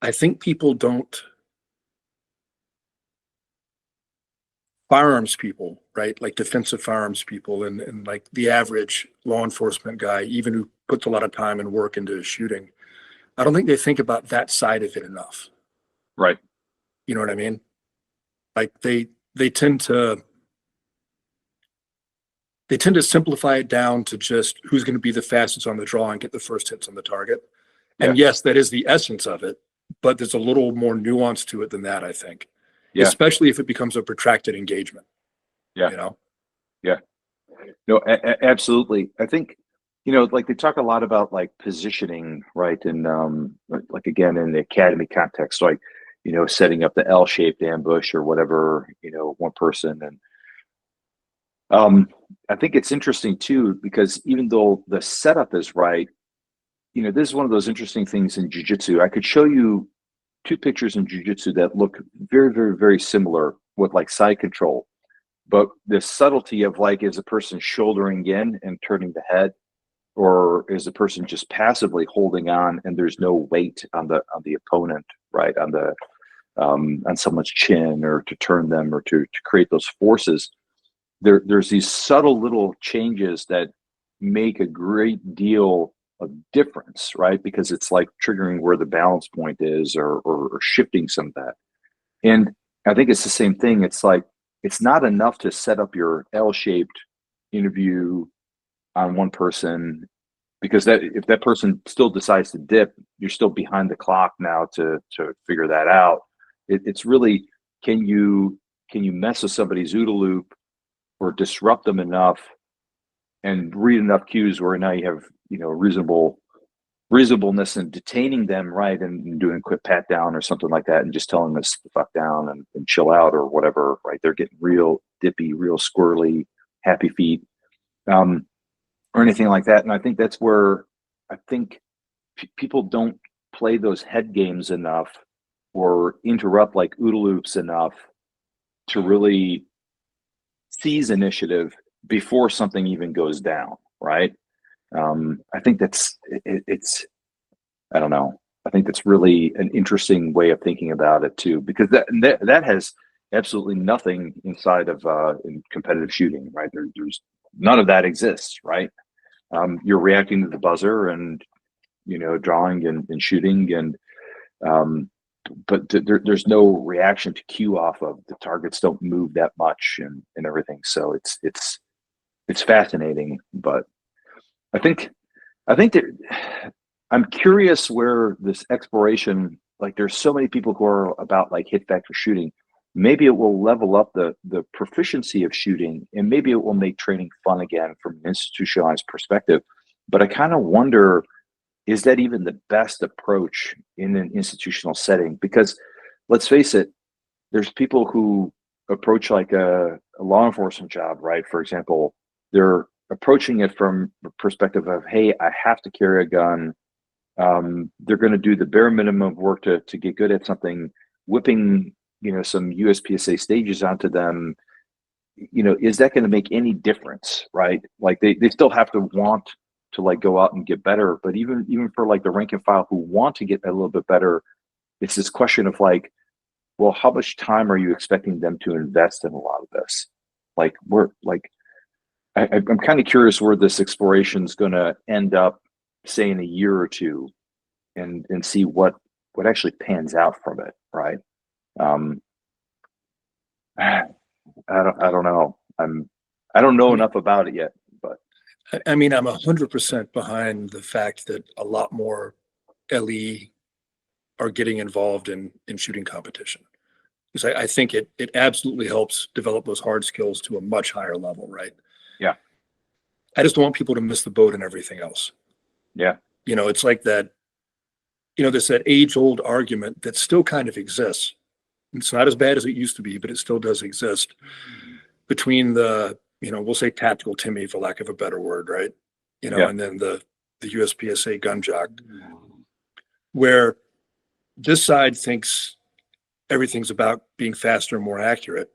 I think people don't, firearms people, right? Like defensive firearms people and like the average law enforcement guy, even who puts a lot of time and work into shooting, I don't think they think about that side of it enough. Right. You know what I mean? Like they tend to simplify it down to just who's going to be the fastest on the draw and get the first hits on the target. Yeah. And yes, that is the essence of it, but there's a little more nuance to it than that, I think. Yeah. Especially if it becomes a protracted engagement. Yeah. You know? Yeah. No, absolutely. I think, you know, like they talk a lot about like positioning, right? And like again, in the academy context, like, you know, setting up the L-shaped ambush or whatever, you know, one person. And I think it's interesting too, because even though the setup is right, you know, this is one of those interesting things in jiu-jitsu. I could show you two pictures in jiu-jitsu that look very, very, very similar with like side control. But the subtlety of like, is a person shouldering in and turning the head, or is the person just passively holding on and there's no weight on the opponent, right? On someone's chin, or to turn them, or to create those forces. There's these subtle little changes that make a great deal of difference, right? Because it's like triggering where the balance point is, or shifting some of that. And I think it's the same thing. It's like, it's not enough to set up your L-shaped interview on one person, because that, if that person still decides to dip, you're still behind the clock now to figure that out. It's really, can you mess with somebody's OODA loop or disrupt them enough and read enough cues where now you have, you know, reasonableness in detaining them, right, and doing a quick pat down or something like that, and just telling them to sit the fuck down and chill out or whatever, right? They're getting real dippy, real squirrely, happy feet, or anything like that. And I think that's where I think people don't play those head games enough, or interrupt like OODA loops enough to really seize initiative before something even goes down, right? I think it's I don't know. I think that's really an interesting way of thinking about it too, because that has absolutely nothing inside of in competitive shooting, right? There's none of that exists, right? You're reacting to the buzzer and, you know, drawing and shooting, and but there's no reaction to cue off of. The targets don't move that much and everything. So it's fascinating, but I think that I'm curious where this exploration, like there's so many people who are about like hit factor shooting. Maybe it will level up the proficiency of shooting, and maybe it will make training fun again from an institutionalized perspective. But I kind of wonder, is that even the best approach in an institutional setting? Because let's face it, there's people who approach like a law enforcement job, right? For example, they're approaching it from the perspective of, hey, I have to carry a gun. They're going to do the bare minimum of work to get good at something. Whipping, you know, some USPSA stages onto them, you know, is that going to make any difference, right? Like they still have to want to like go out and get better. But even for like the rank and file who want to get a little bit better, it's this question of like, well, how much time are you expecting them to invest in a lot of this? Like I'm kind of curious where this exploration is going to end up, say in a year or two, and see what actually pans out from it, right? I don't know. I don't know enough about it yet, but I mean, I'm 100% behind the fact that a lot more LE are getting involved in shooting competition, because I think it absolutely helps develop those hard skills to a much higher level, right? yeah, I just don't want people to miss the boat and everything else. yeah, You know, it's like that, you know, there's that age-old argument that still kind of exists. It's not as bad as it used to be, but it still does exist, between the, you know, we'll say tactical Timmy, for lack of a better word, right? You know, yeah, and then the USPSA gun jock, where this side thinks everything's about being faster and more accurate.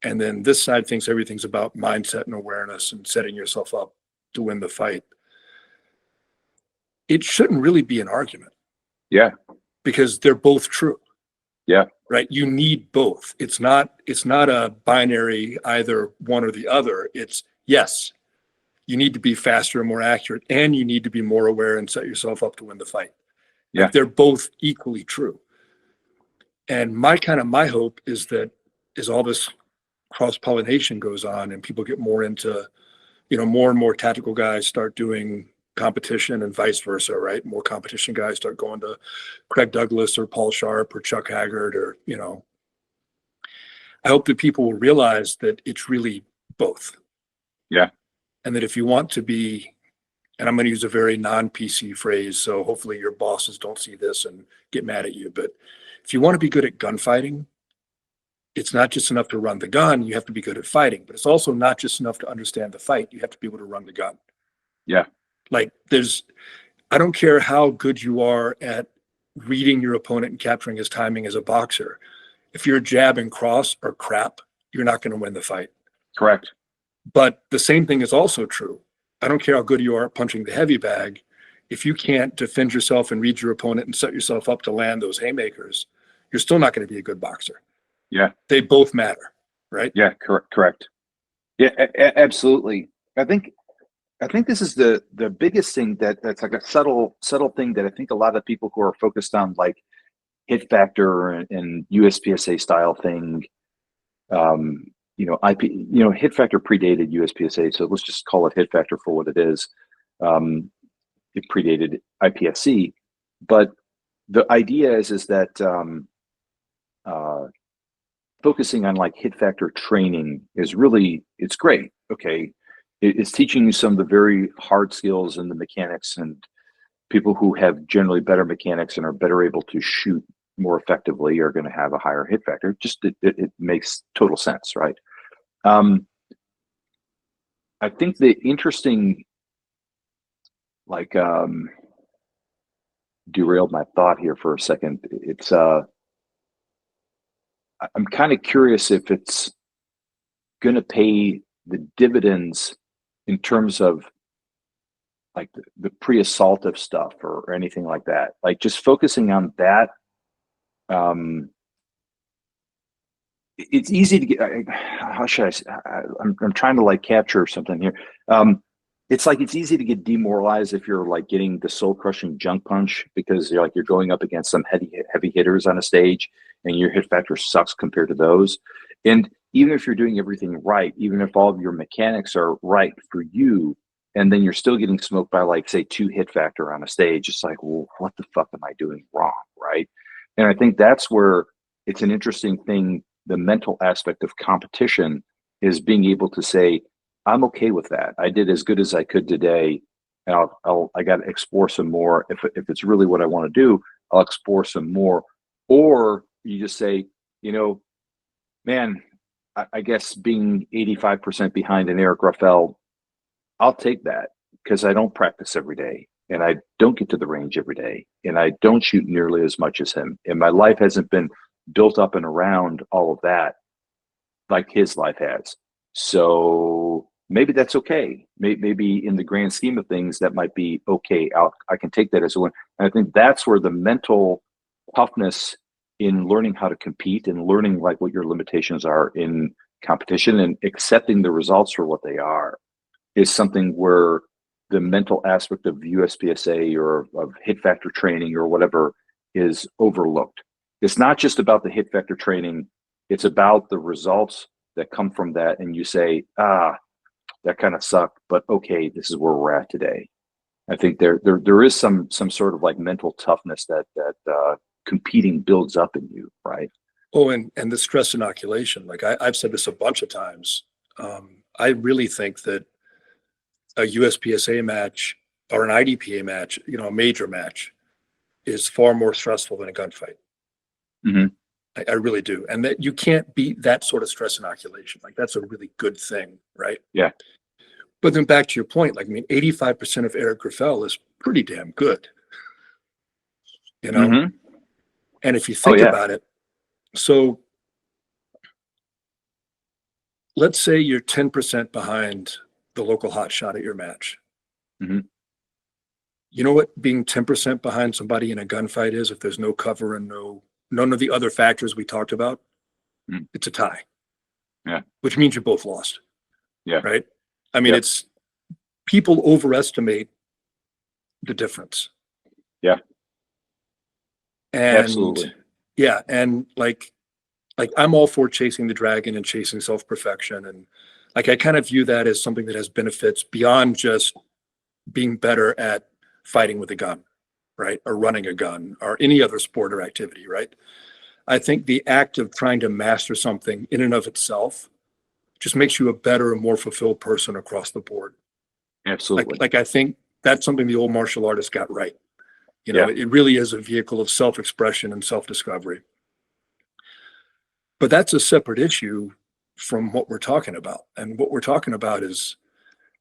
And then this side thinks everything's about mindset and awareness and setting yourself up to win the fight. It shouldn't really be an argument. Yeah. Because they're both true. Yeah. Right. You need both. It's not a binary, either one or the other. It's yes, you need to be faster and more accurate, and you need to be more aware and set yourself up to win the fight. Yeah. Like, they're both equally true. And my hope is that as all this cross-pollination goes on and people get more into, more and more tactical guys start doing competition and vice versa, right? More competition guys start going to Craig Douglas or Paul Sharp or Chuck Haggard or, I hope that people will realize that it's really both. Yeah. And that if you want to be, and I'm going to use a very non-PC phrase, so hopefully your bosses don't see this and get mad at you, but if you want to be good at gunfighting, it's not just enough to run the gun, you have to be good at fighting, but it's also not just enough to understand the fight, you have to be able to run the gun. Yeah. Like, I don't care how good you are at reading your opponent and capturing his timing as a boxer. If your jab and cross are crap, you're not going to win the fight. Correct. But the same thing is also true. I don't care how good you are at punching the heavy bag. If you can't defend yourself and read your opponent and set yourself up to land those haymakers, you're still not going to be a good boxer. Yeah. They both matter, right? Yeah, correct. Yeah, absolutely. I think this is the biggest thing that's like a subtle thing that I think a lot of people who are focused on like hit factor and USPSA style thing, hit factor predated USPSA, so let's just call it hit factor for what it is. It predated IPSC, but the idea is that focusing on like hit factor training is really, it's great. Okay. It's teaching you some of the very hard skills and the mechanics, and people who have generally better mechanics and are better able to shoot more effectively are going to have a higher hit factor. Just it makes total sense, right? I think the interesting, like, derailed my thought here for a second. It's I'm kind of curious if it's going to pay the dividends in terms of like the pre-assaultive stuff or anything like that. Like, just focusing on that. It's easy to get, how should I say, I'm trying to like capture something here. It's like, it's easy to get demoralized if you're like getting the soul crushing junk punch, because you're going up against some heavy hitters on a stage and your hit factor sucks compared to those. And even if you're doing everything right, even if all of your mechanics are right for you, and then you're still getting smoked by like, say, 2 hit factor on a stage, it's like, well, what the fuck am I doing wrong, right? And I think that's where it's an interesting thing. The mental aspect of competition is being able to say, I'm okay with that. I did as good as I could today, and I got to explore some more. If it's really what I want to do, I'll explore some more. Or you just say, man, I guess being 85% behind an Eric Ruffell, I'll take that, because I don't practice every day, and I don't get to the range every day, and I don't shoot nearly as much as him, and my life hasn't been built up and around all of that like his life has. So maybe that's okay. Maybe in the grand scheme of things, that might be okay. I can take that as a win. And I think that's where the mental toughness in learning how to compete and learning like what your limitations are in competition and accepting the results for what they are is something where the mental aspect of USPSA or of hit factor training or whatever is overlooked. It's not just about the hit factor training. It's about the results that come from that. And you say, that kind of sucked, but okay, this is where we're at today. I think there is some sort of like mental toughness that competing builds up in you, right? Oh, and the stress inoculation. Like I've said this a bunch of times. I really think that a USPSA match or an IDPA match, a major match, is far more stressful than a gunfight. Mm-hmm. I really do. And that you can't beat that sort of stress inoculation. Like, that's a really good thing, right? Yeah. But then back to your point, 85% of Eric Ruffell is pretty damn good. Mm-hmm. And if you Oh think yeah. about it, so let's say you're 10% behind the local hotshot at your match. Hmm. You know what being 10% behind somebody in a gunfight is if there's no cover and none of the other factors we talked about? Mm. It's a tie. Yeah. Which means you're both lost. Yeah. Right? I mean, Yep. it's people overestimate the difference. Yeah. And Absolutely. yeah, and like I'm all for chasing the dragon and chasing self-perfection. And like I kind of view that as something that has benefits beyond just being better at fighting with a gun, right? Or running a gun or any other sport or activity, right? I think the act of trying to master something in and of itself just makes you a better and more fulfilled person across the board. Absolutely. Like I think that's something the old martial artists got right. You know, Yeah. it really is a vehicle of self-expression and self-discovery. But that's a separate issue from what we're talking about. And what we're talking about is,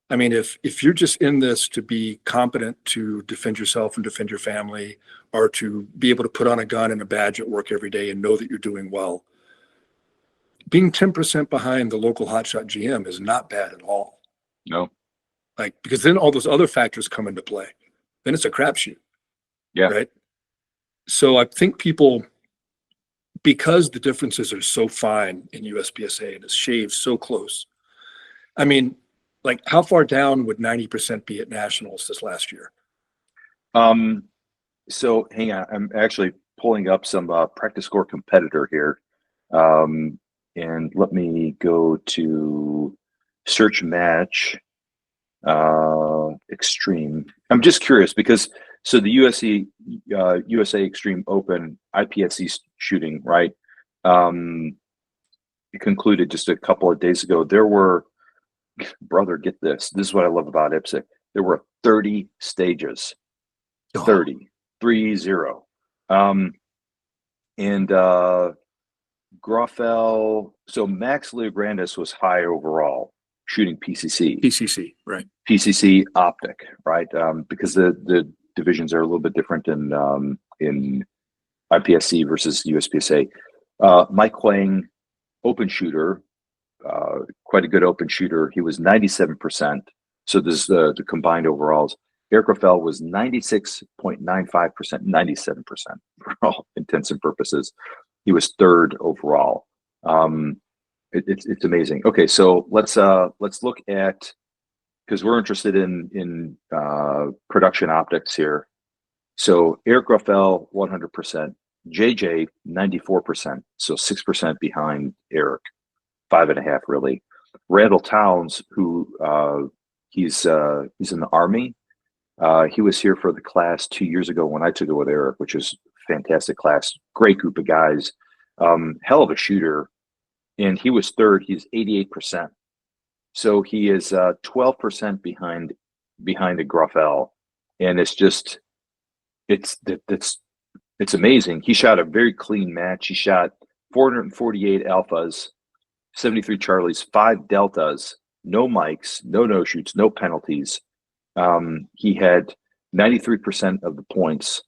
I mean, if you're just in this to be competent to defend yourself and defend your family, or to be able to put on a gun and a badge at work every day and know that you're doing well, being 10% behind the local hotshot GM is not bad at all. No. Like, because then all those other factors come into play. Then it's a crapshoot. Yeah. Right. So I think people, because the differences are so fine in USPSA and it's shaved so close. I mean, like how far down would 90% be at nationals this last year? So hang on, I'm actually pulling up some practice score competitor here. And let me go to search match extreme. I'm just curious because so the USA Extreme Open IPSC shooting, right? It concluded just a couple of days ago. There were, brother, get this. This is what I love about IPSC. There were 30 stages. 30, 3-0. And Groffel, so Max Leograndis was high overall, shooting PCC. PCC, right. PCC optic, right? Because the divisions are a little bit different in IPSC versus USPSA. Mike Huang, open shooter, quite a good open shooter. He was 97%. So this is the combined overalls. Eric Raffel was 96.95%, 97% for all intents and purposes. He was third overall. It's amazing. Okay, so let's look at, because we're interested in production optics here. So Eric Raffel 100%, JJ 94%, so 6% behind Eric, 5.5 really. Randall Towns, who he's in the Army. He was here for the class 2 years ago when I took it with Eric, which was a fantastic class. Great group of guys. Hell of a shooter. And he was third. He's 88%. So he is 12% behind a Groffel. And it's amazing. He shot a very clean match. He shot 448 alphas, 73 Charlies, 5 deltas, no mics, no shoots, no penalties. He had 93% of the points,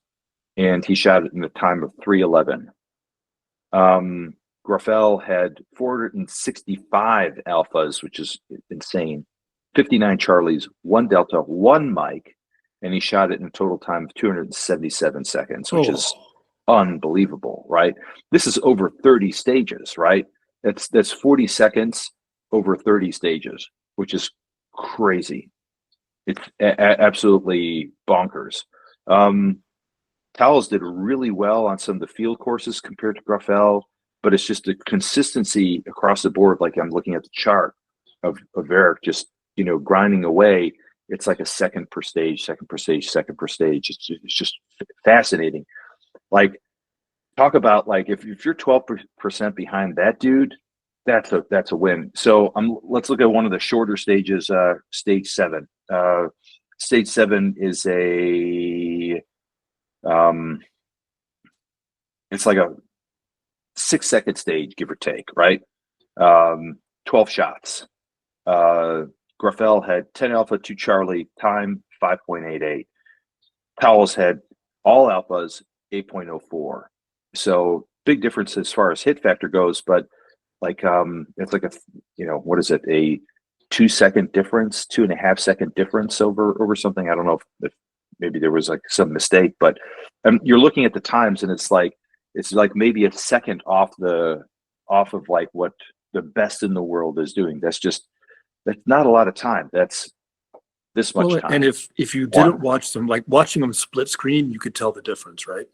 and he shot it in a time of 3:11. Groffel had 465 alphas, which is insane, 59 Charlies, 1 delta, 1 mic, and he shot it in a total time of 277 seconds, which is unbelievable, right? This is over 30 stages, right? That's 40 seconds over 30 stages, which is crazy. It's absolutely bonkers. Towles did really well on some of the field courses compared to Groffel, but it's just a consistency across the board. Like I'm looking at the chart of Eric, just grinding away. It's like a second per stage, second per stage, second per stage. It's just fascinating. Like talk about like if you're 12% behind that dude, that's a win. So let's look at one of the shorter stages, stage 7. Stage 7 is it's like a 6-second stage, give or take, right? 12 shots. Groffel had 10 alpha, 2 Charlie, time 5.88. Powell's had all alphas, 8.04. So big difference as far as hit factor goes, but like it's like a, what is it, a 2 second difference, 2.5 second difference over something. I don't know if maybe there was like some mistake, but you're looking at the times and it's like maybe a second off of like what the best in the world is doing. That's not a lot of time. That's this much time. And if you didn't watch them, like watching them split screen, you could tell the difference, right?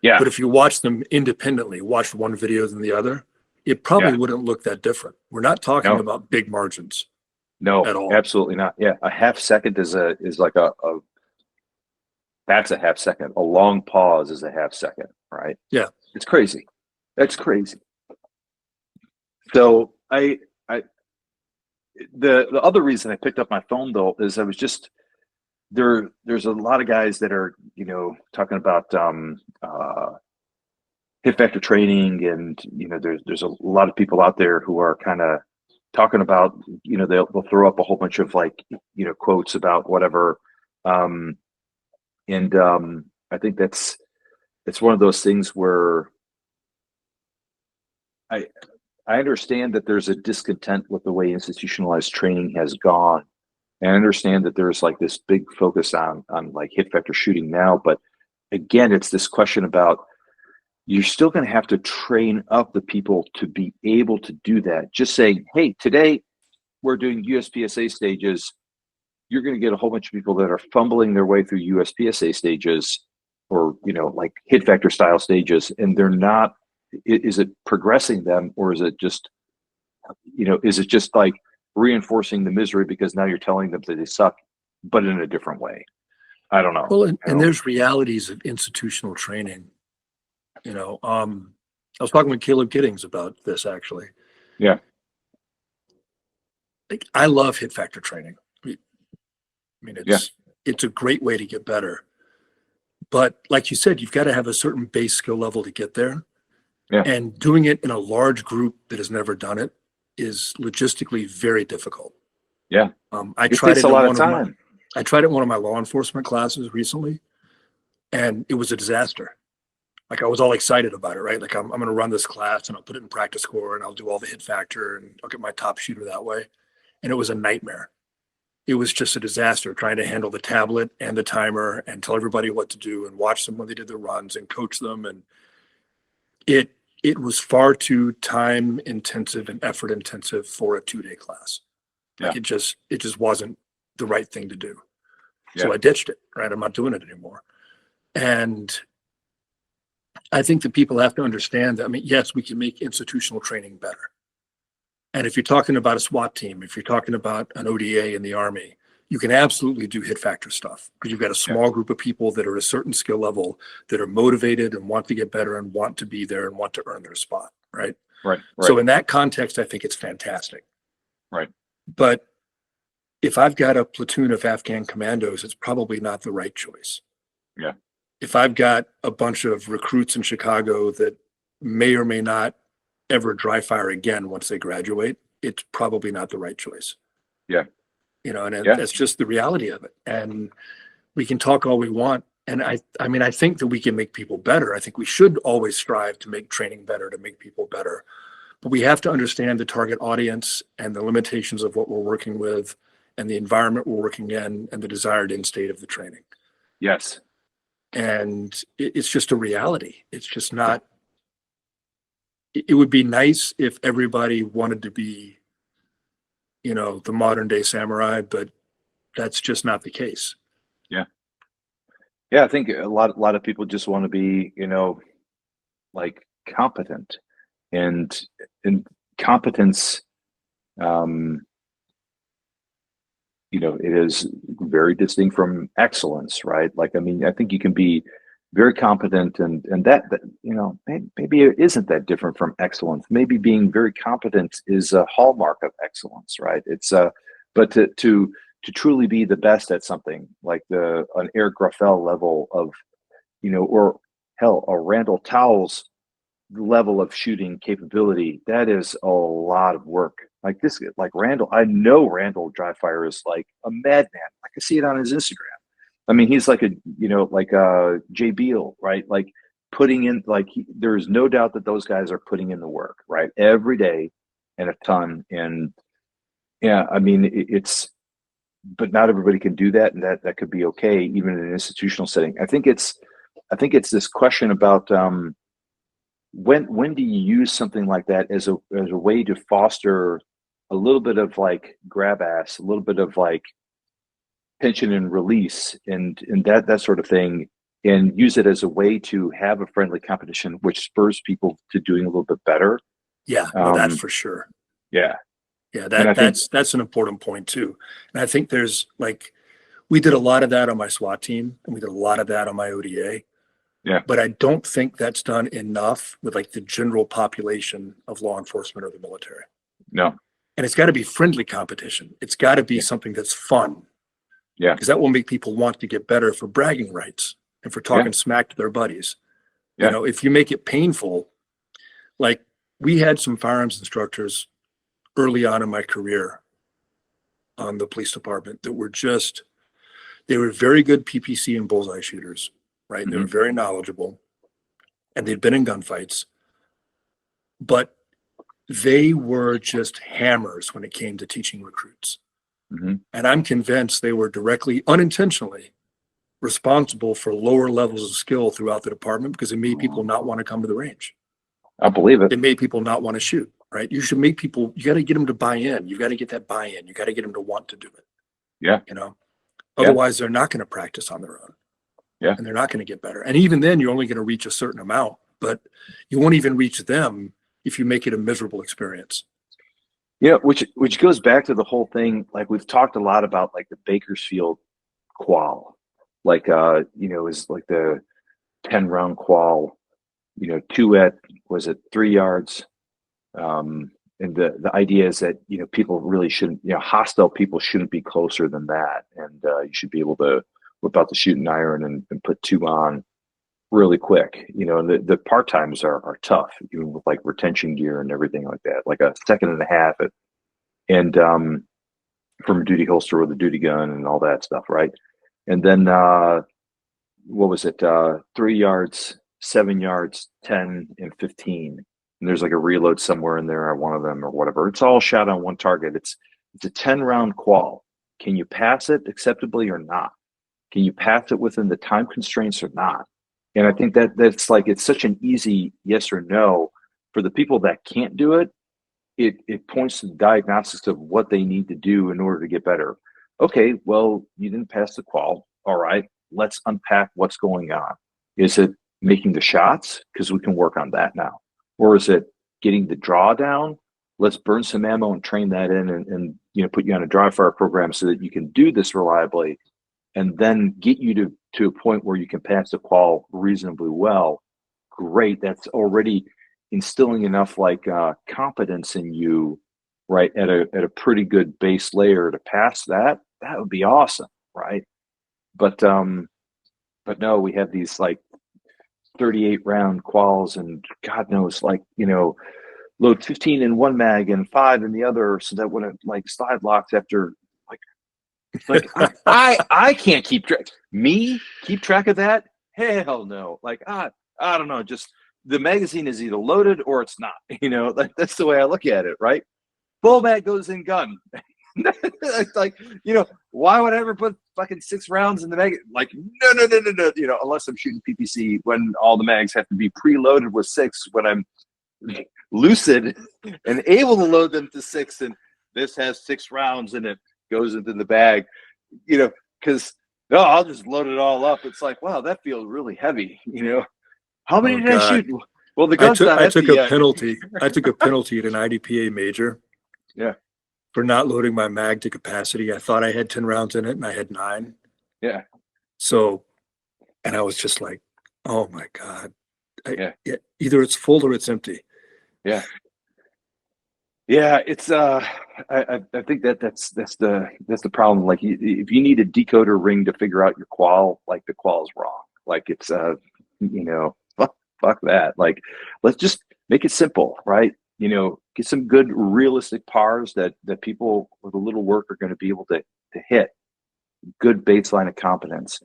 Yeah. But if you watch them independently, watch one video than the other, it probably wouldn't look that different. We're not talking about big margins. No, at all. Absolutely not. Yeah. A half second is like that's a half second. A long pause is a half second, right? Yeah. It's crazy. That's crazy. So the other reason I picked up my phone though is I was just there's a lot of guys that are, talking about hit factor training, and there's a lot of people out there who are kind of talking about, they'll throw up a whole bunch of like, quotes about whatever. I think it's one of those things where I understand that there's a discontent with the way institutionalized training has gone. And I understand that there's like this big focus on like hit factor shooting now. But again, it's this question about, you're still going to have to train up the people to be able to do that. Just saying, hey, today we're doing USPSA stages. You're going to get a whole bunch of people that are fumbling their way through USPSA stages, or, like hit factor style stages, and they're not. Is it progressing them, or is it just like reinforcing the misery because now you're telling them that they suck, but in a different way? I don't know. Well, and there's realities of institutional training. I was talking with Caleb Giddings about this actually. Yeah. Like, I love hit factor training. I mean, it's a great way to get better. But like you said, you've got to have a certain base skill level to get there. Yeah. And doing it in a large group that has never done it is logistically very difficult. Yeah. I tried it in one of my law enforcement classes recently, and it was a disaster. Like, I was all excited about it, right? Like, I'm going to run this class and I'll put it in practice score and I'll do all the hit factor and I'll get my top shooter that way. And it was a nightmare. It was just a disaster trying to handle the tablet and the timer and tell everybody what to do and watch them when they did their runs and coach them. And it was far too time intensive and effort intensive for a 2-day class. Like, it just wasn't the right thing to do. So I ditched it, right? I'm not doing it anymore. And I think that people have to understand that, I mean, yes, we can make institutional training better. And if you're talking about a SWAT team, if you're talking about an ODA in the Army, you can absolutely do hit factor stuff because you've got a small group of people that are a certain skill level that are motivated and want to get better and want to be there and want to earn their spot, right? Right. So in that context, I think it's fantastic. Right. But if I've got a platoon of Afghan commandos, it's probably not the right choice. Yeah. If I've got a bunch of recruits in Chicago that may or may not ever dry fire again once they graduate, it's probably not the right choice. Yeah. That's just the reality of it. And we can talk all we want. And I mean, I think that we can make people better. I think we should always strive to make training better, to make people better. But we have to understand the target audience and the limitations of what we're working with and the environment we're working in and the desired end state of the training. Yes. And it's just a reality. It's just not, it would be nice if everybody wanted to be, the modern day samurai, but that's just not the case. Yeah. Yeah. I think a lot of people just want to be, like competent, and competence, it is very distinct from excellence, right? Like, I mean, I think you can be very competent and that maybe it isn't that different from excellence. Maybe being very competent is a hallmark of excellence, right? It's but to truly be the best at something, like an Eric Graffel level of, or hell, a Randall Towles level of shooting capability, that is a lot of work. Like Randall, I know Randall dry fire is like a madman. I can see it on his Instagram. I mean, he's like a Jay Beal, right? Like, putting in, like, there's no doubt that those guys are putting in the work, right? Every day and a ton. And yeah, I mean, it's, but not everybody can do that. And that could be okay, even in an institutional setting. I think it's this question about, when do you use something like that as a way to foster a little bit of like grab ass, a little bit of like tension and release and that sort of thing, and use it as a way to have a friendly competition, which spurs people to doing a little bit better. Yeah, no, that's for sure. Yeah. Yeah, And I think that's an important point too. And I think there's like, we did a lot of that on my SWAT team, and we did a lot of that on my ODA. yeah, But I don't think that's done enough with like the general population of law enforcement or the military. no, And it's got to be friendly competition. It's got to be Yeah. something that's fun. Yeah. Because that will make people want to get better for bragging rights and for talking Yeah. smack to their buddies. Yeah. You know, if you make it painful, like we had some firearms instructors early on in my career on the police department that were just, they were very good PPC and bullseye shooters, right? They were very knowledgeable and they'd been in gunfights, but they were just hammers when it came to teaching recruits. And I'm convinced they were directly, unintentionally responsible for lower levels of skill throughout the department because it made people not want to come to the range. I believe it. It made people not want to shoot, right? You should make people, you got to get them to buy in. You got to get that buy-in. You got to get them to want to do it. Yeah. You know, Yeah. otherwise they're not going to practice on their own. Yeah. And they're not going to get better. And even then you're only going to reach a certain amount, but you won't even reach them if you make it a miserable experience. Yeah, which goes back to the whole thing. Like we've talked a lot about like the Bakersfield qual, like is like the 10-round qual, two at, was it 3 yards? And the idea is that people really shouldn't, hostile people shouldn't be closer than that, and you should be able to whip out the shooting iron and put 2 on really quick. And the part times are tough, even with like retention gear and everything like that, like a second and a half and from a duty holster with a duty gun and all that stuff, right? And then what was it? 3 yards, 7 yards, 10, and 15. And there's like a reload somewhere in there, or one of them, or whatever. It's all shot on one target. It's a 10-round qual. Can you pass it acceptably or not? Can you pass it within the time constraints or not? And I think that's like, it's such an easy yes or no. For the people that can't do it, it points to the diagnostics of what they need to do in order to get better. Okay, well, you didn't pass the qual. All right, let's unpack what's going on. Is it making the shots? Because we can work on that now. Or is it getting the draw down? Let's burn some ammo and train that in and put you on a dry fire program so that you can do this reliably, and then get you to a point where you can pass the qual reasonably well. Great. That's already instilling enough like competence in you, right, at a pretty good base layer to pass that. That would be awesome, right? But no, we have these like 38-round quals, and God knows, like, load 15 in one mag and 5 in the other, so that when it like slide locks after like I can't keep track of that. Hell no. Like I don't know, just the magazine is either loaded or it's not. Like that's the way I look at it, right? Full mag goes in gun. It's like, why would I ever put fucking 6 rounds in the mag? Like, no, unless I'm shooting PPC, when all the mags have to be preloaded with 6, when I'm lucid and able to load them to 6, and this has 6 rounds and it goes into the bag, because no, I'll just load it all up. It's like, wow, that feels really heavy. How many did I shoot? Well, the gun's not empty yet. I took a penalty at an IDPA major. Yeah. For not loading my mag to capacity. I thought I had 10 rounds in it and I had 9. Yeah. So, and I was just like, oh my God. Yeah. Either it's full or it's empty. Yeah. Yeah. It's, I think that's the problem. Like if you need a decoder ring to figure out your qual, like the qual is wrong. Like it's, fuck that. Like, let's just make it simple, right? Get some good realistic pars that people with a little work are going to be able to hit. Good baseline of competence.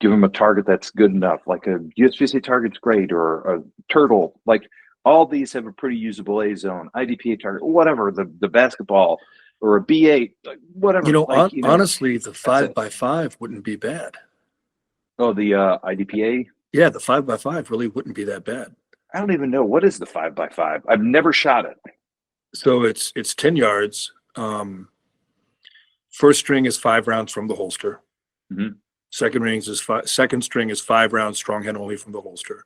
give them a target that's good enough, like a USPSA target's great, or a turtle. Like all these have a pretty usable A zone, IDPA target, whatever, the basketball or a B8, like whatever. Honestly, the 5x5 wouldn't be bad. Oh, the IDPA? Yeah, the 5x5 really wouldn't be that bad. I don't even know. What is the 5x5? I've never shot it. So it's 10 yards. First string is 5 rounds from the holster. Mm-hmm. Second string is 5 rounds strong hand only from the holster.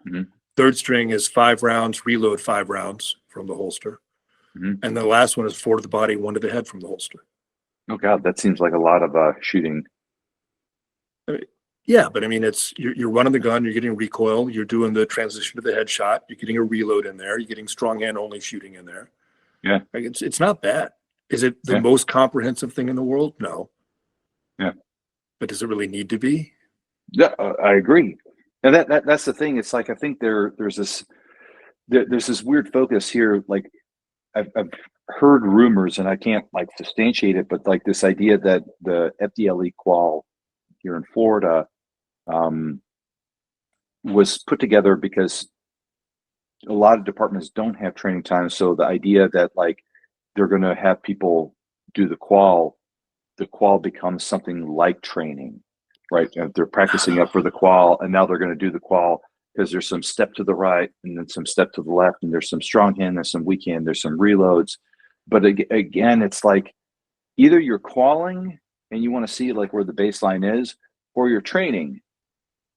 Mm-hmm. Third string is 5 rounds, reload 5 rounds from the holster. Mm-hmm. And the last one is 4 to the body, 1 to the head from the holster. Oh God, that seems like a lot of shooting. Yeah, but I mean, you're running the gun, you're getting recoil, you're doing the transition to the headshot, you're getting a reload in there, you're getting strong hand only shooting in there. Yeah, like it's not bad. Is it the most comprehensive thing in the world? No. Yeah, but does it really need to be? Yeah, I agree. And that's the thing. It's like I think there's this weird focus here. Like I've heard rumors, and I can't like substantiate it, but like this idea that the FDLE qual here in Florida was put together because a lot of departments don't have training time. So the idea that like they're going to have people do the qual becomes something like training, right? They're practicing up for the qual, and now they're going to do the qual because there's some step to the right and then some step to the left, and there's some strong hand, there's some weak hand, there's some reloads. But again, it's like either you're qualing and you want to see like where the baseline is, or you're training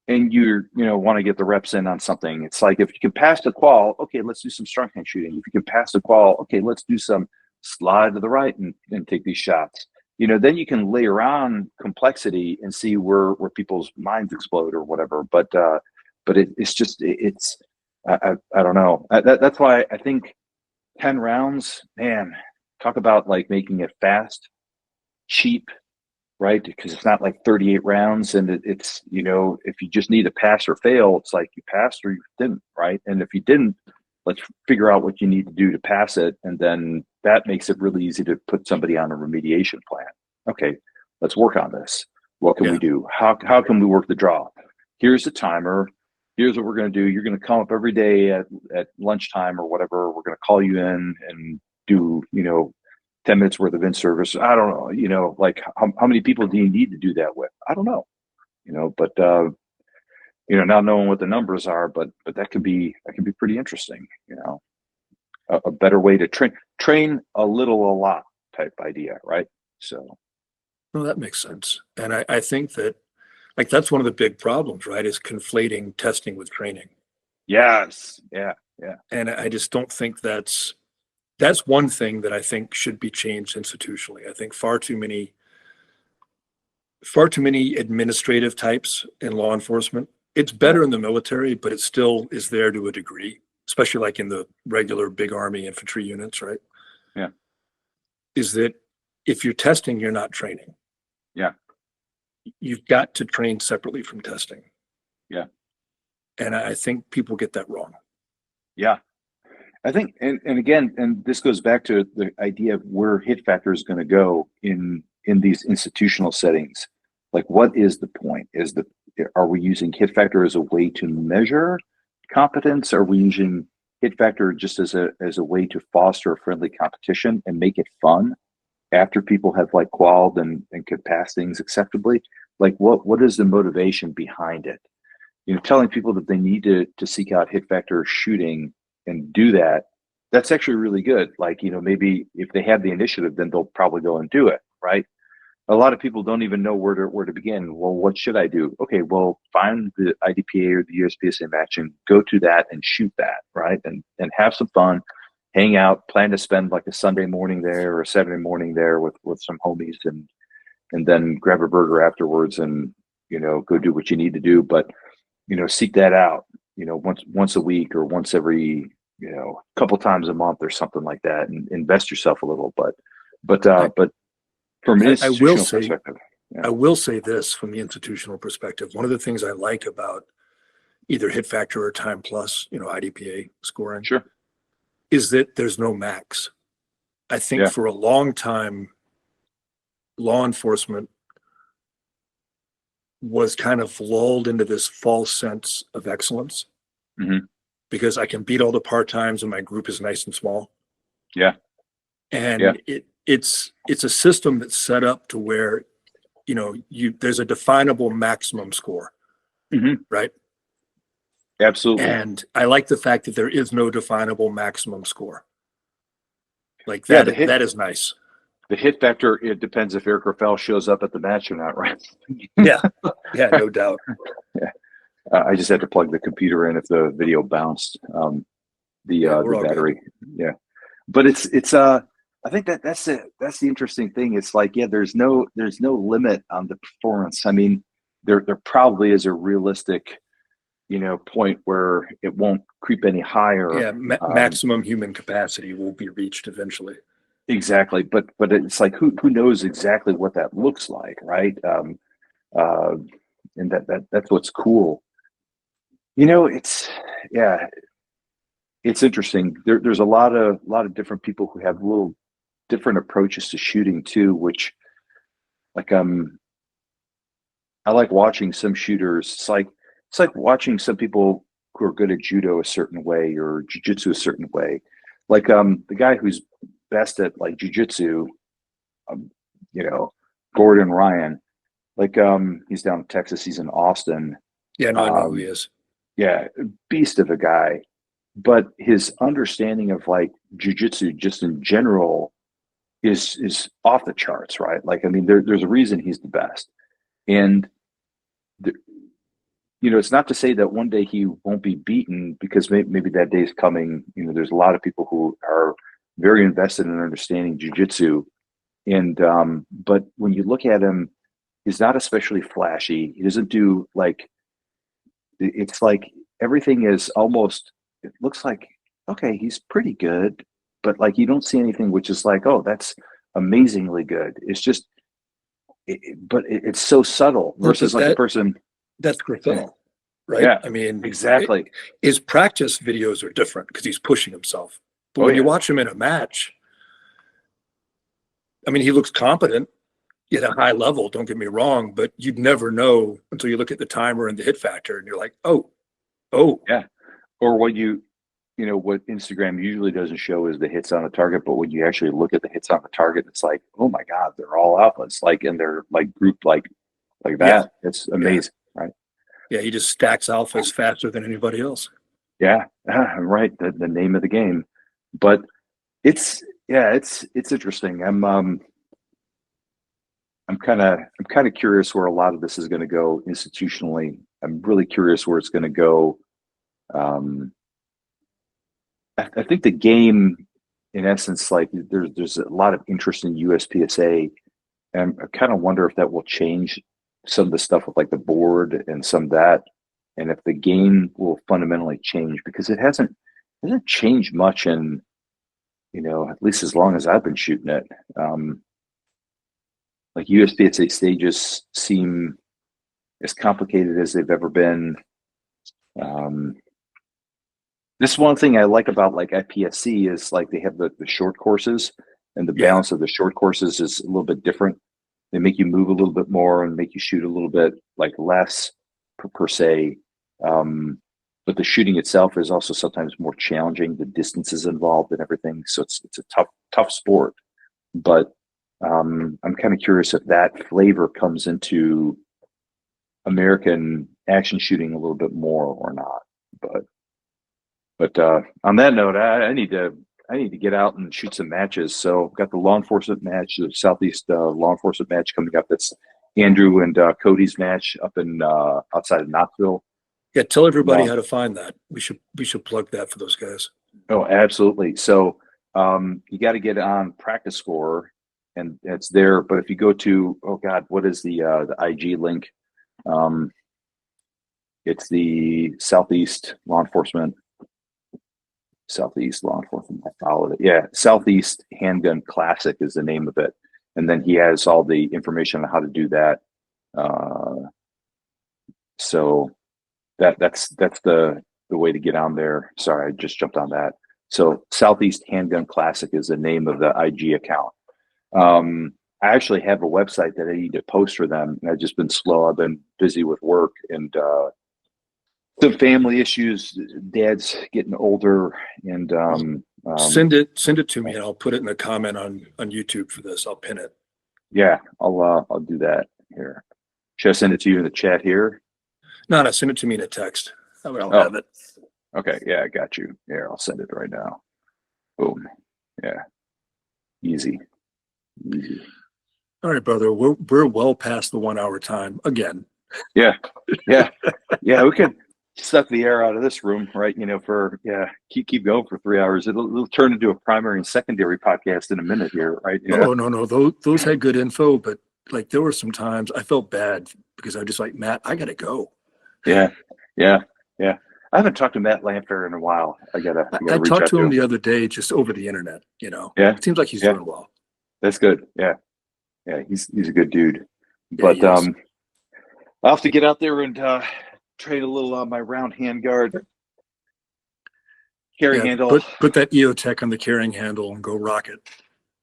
and you want to get the reps in on something. It's like if you can pass the qual, okay, let's do some strong hand shooting. If you can pass the qual, okay, let's do some slide to the right and take these shots. Then you can layer on complexity and see where people's minds explode or whatever. But it's I don't know. That's why I think 10 rounds, man, talk about like making it fast, cheap, right? Because it's not like 38 rounds, and it's if you just need to pass or fail, it's like you passed or you didn't, right? And if you didn't, let's figure out what you need to do to pass it, and then that makes it really easy to put somebody on a remediation plan. Okay, let's work on this. What can we do? How can we work the draw? Here's the timer. Here's what we're going to do. You're going to come up every day at lunchtime or whatever. We're going to call you in and do 10 minutes worth of in-service. I don't know, like how many people do you need to do that with? I don't know, but not knowing what the numbers are, but that can be pretty interesting, a better way to train a lot type idea, right? So. Well, that makes sense. And I think that like that's one of the big problems, right? Is conflating testing with training. Yes. Yeah. Yeah. And I just don't think that's one thing that I think should be changed institutionally. I think far too many administrative types in law enforcement. It's better in the military, but it still is there to a degree, especially like in the regular big army infantry units, right? Yeah. Is that if you're testing, you're not training. Yeah. You've got to train separately from testing. Yeah. And I think people get that wrong. Yeah. I think, and again, and this goes back to the idea of where hit factor is going to go in these institutional settings. Like, what is the point? Are we using hit factor as a way to measure competence? Are we using hit factor just as a way to foster a friendly competition and make it fun after people have like qualled and could pass things acceptably? Like, what is the motivation behind it? Telling people that they need to seek out hit factor shooting and do that, that's actually really good. Like, maybe if they have the initiative, then they'll probably go and do it, right? A lot of people don't even know where to begin. Well, what should I do? Okay, well, find the IDPA or the USPSA match and go to that and shoot that, right? And have some fun, hang out, plan to spend like a Sunday morning there or a Saturday morning there with some homies, and then grab a burger afterwards and, go do what you need to do. But, seek that out, once a week or once every, couple times a month or something like that, and invest yourself a little. But from an institutional perspective, I will say this from the institutional perspective. One of the things I like about either hit factor or time plus, IDPA scoring, sure, is that there's no max. I think for a long time, law enforcement was kind of lulled into this false sense of excellence because I can beat all the part-times and my group is nice and small. Yeah. And it's a system that's set up to where, you know, there's a definable maximum score, right? Absolutely. And I like the fact that there is no definable maximum score. Like that, that is nice. The hit factor, it depends if Eric Rafael shows up at the match or not, right? Yeah, no doubt. Yeah. I just had to plug the computer in if the video bounced, the battery. Good. Yeah. But it's I think that's the interesting thing. It's like, there's no limit on the performance. I mean, there probably is a realistic, you know, point where it won't creep any higher. Yeah, maximum human capacity will be reached eventually. Exactly, but it's like who knows exactly what that looks like, right? And that's what's cool. You know, it's interesting. There's a lot of different people who have little different approaches to shooting too, which like I like watching some shooters. It's like watching some people who are good at judo a certain way or jiu-jitsu a certain way. Like the guy who's best at like jiu-jitsu, you know, Gordon Ryan, like he's down in Texas, he's in Austin. Yeah, no, I know who he is. Yeah, beast of a guy. But his understanding of like jiu-jitsu just in general is off the charts, right? Like, I mean, there's a reason he's the best. And you know, it's not to say that one day he won't be beaten, because maybe that day is coming. You know, there's a lot of people who are very invested in understanding jiu-jitsu. And but when you look at him, he's not especially flashy. He doesn't do like, it's like everything is almost, it looks like, okay, he's pretty good, but like you don't see anything which is like, oh, that's amazingly good. It's just, but it's so subtle versus like a person. That's Graffel, right? Yeah, I mean, exactly. His practice videos are different because he's pushing himself. But when you watch him in a match, I mean, he looks competent at a high level, don't get me wrong, but you'd never know until you look at the timer and the hit factor and you're like, oh. Yeah. Or what you know, what Instagram usually doesn't show is the hits on the target, but when you actually look at the hits on the target, it's like, oh my God, they're all alphas, like, and they're like grouped like that. Yeah. It's amazing, right? Yeah, he just stacks alphas faster than anybody else. Yeah, right. The name of the game. But it's interesting. I'm kind of curious where a lot of this is going to go institutionally. I'm really curious where it's going to go. I think the game, in essence, like there's a lot of interest in USPSA, and I kind of wonder if that will change some of the stuff with like the board and some of that, and if the game will fundamentally change, because it hasn't changed much in, you know, at least as long as I've been shooting it. Like USPSA stages seem as complicated as they've ever been. This one thing I like about like IPSC is like they have the short courses, and the balance of the short courses is a little bit different. They make you move a little bit more and make you shoot a little bit like less per se. But the shooting itself is also sometimes more challenging. The distances involved and everything. So it's a tough sport. But I'm kind of curious if that flavor comes into American action shooting a little bit more or not. But on that note, I need to get out and shoot some matches. So I've got the law enforcement match, the Southeast law enforcement match coming up. That's Andrew and Cody's match up in outside of Knoxville. Yeah, tell everybody how to find that. We should plug that for those guys. Oh, absolutely. So you got to get on Practice Score, and it's there. But if you go to, oh God, what is the IG link? It's the Southeast Law Enforcement. I followed it. Yeah, Southeast Handgun Classic is the name of it, and then he has all the information on how to do that. So that's the way to get on there. Sorry, I just jumped on that. So Southeast Handgun Classic is the name of the IG account. I actually have a website that I need to post for them, and I've just been slow. I've been busy with work and some family issues. Dad's getting older, and Send it to me, and I'll put it in a comment on YouTube for this. I'll pin it. yeah, I'll do that here. Should I send it to you in the chat here? No, send it to me in a text. That way I'll have it. Okay, yeah, I got you. Here, I'll send it right now. Boom. Yeah, easy. All right, brother. We're well past the 1 hour time again. Yeah. We could suck the air out of this room, right? Keep going for 3 hours. It'll turn into a primary and secondary podcast in a minute here, right? Yeah. Oh no, those had good info, but like there were some times I felt bad because I just like, Matt, I gotta go. Yeah. I haven't talked to Matt Lanfair in a while. I talked to him the other day just over the internet. Yeah, it seems like he's doing well. That's good. Yeah, he's a good dude. Yeah, But I'll have to get out there and train a little on my round handguard carry handle. Put that EOTech on the carrying handle and go rock it.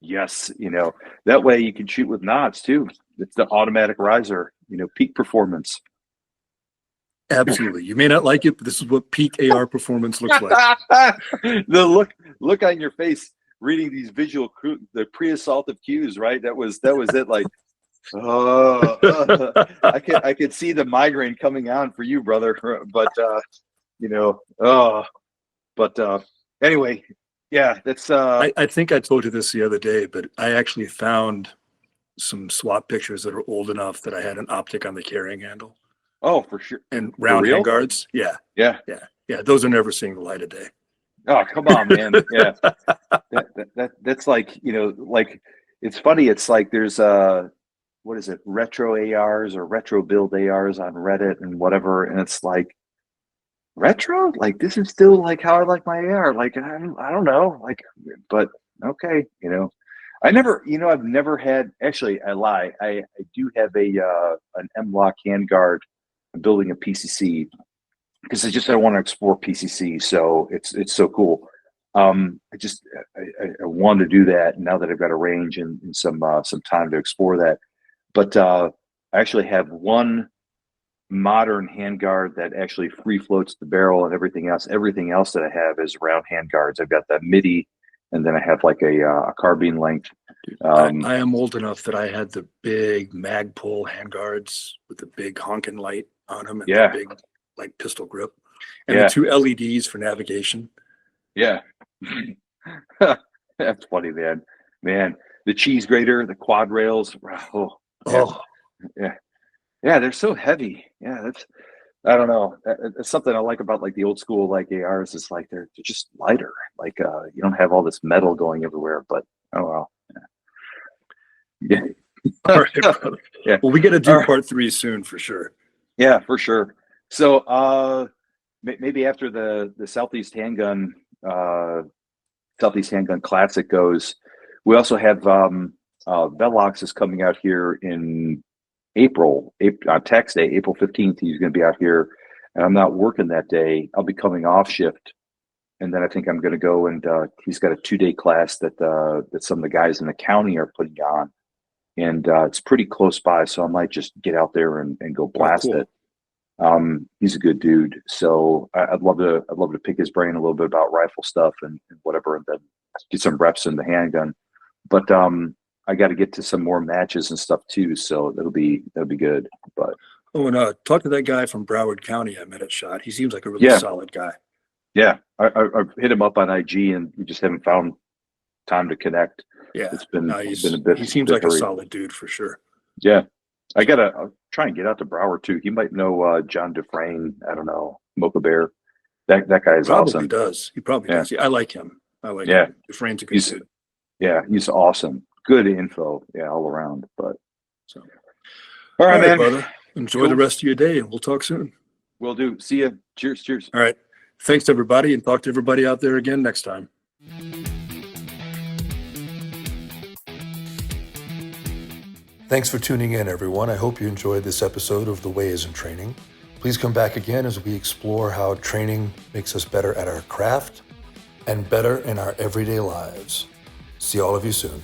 Yes, that way you can shoot with nods too. It's the automatic riser. Peak performance. Absolutely. You may not like it, but this is what peak AR performance looks like. The look on your face reading these the pre-assaultive cues, right? That was it. Like, I could see the migraine coming on for you, brother. But anyway, yeah, that's. I think I told you this the other day, but I actually found some SWAT pictures that are old enough that I had an optic on the carrying handle. Oh, for sure. And round handguards. Yeah. Those are never seeing the light of day. Oh, come on, man. Yeah. That's like, it's funny. It's like there's what is it? Retro ARs or retro build ARs on Reddit and whatever. And it's like retro, like this is still like how I like my AR. Like, I don't know, like, but okay. I've never had, actually I lie. I do have an M-Lock handguard. I'm building a PCC because I want to explore PCC. So it's so cool. I want to do that now that I've got a range and some time to explore that. But I actually have one modern handguard that actually free floats the barrel and everything else. Everything else that I have is round handguards. I've got that MIDI, and then I have like a carbine length. I am old enough that I had the big Magpul handguards with the big honking light on them and the big like pistol grip and the 2 LEDs for navigation. Yeah. That's funny, man. The cheese grater, the quad rails. Yeah, they're so heavy. Yeah, I don't know. It's something I like about like the old school like ARs. It's like they're just lighter. Like you don't have all this metal going everywhere. But oh well. Yeah. All right, brother. Yeah. Well, we got to do part 3 soon for sure. Yeah, for sure. So maybe after the Southeast Handgun Classic goes, we also have Velox is coming out here in April on tax day, April 15th. He's going to be out here, and I'm not working that day. I'll be coming off shift, and then I think I'm going to go and he's got a 2-day class that some of the guys in the county are putting on, and it's pretty close by, so I might just get out there and go blast it. He's a good dude, so I'd love to pick his brain a little bit about rifle stuff and whatever, and then get some reps in the handgun. But I got to get to some more matches and stuff too, so that'll be good. But talk to that guy from Broward County I met at SHOT. He seems like a really solid guy. Yeah, I've hit him up on IG, and we just haven't found time to connect. Yeah, it's been a bit. He seems like a solid dude for sure. Yeah, I'll try and get out to Broward too. He might know John Dufresne. I don't know, Mocha Bear. That guy is awesome. He probably does. I like him. Him. Dufresne's a good dude. Yeah, he's awesome. Good info. Yeah, all around. But so, all right, man. Brother. Enjoy the rest of your day, and we'll talk soon. Will do. See you. Cheers. All right. Thanks, everybody, and talk to everybody out there again next time. Thanks for tuning in, everyone. I hope you enjoyed this episode of The Way is in Training. Please come back again as we explore how training makes us better at our craft and better in our everyday lives. See all of you soon.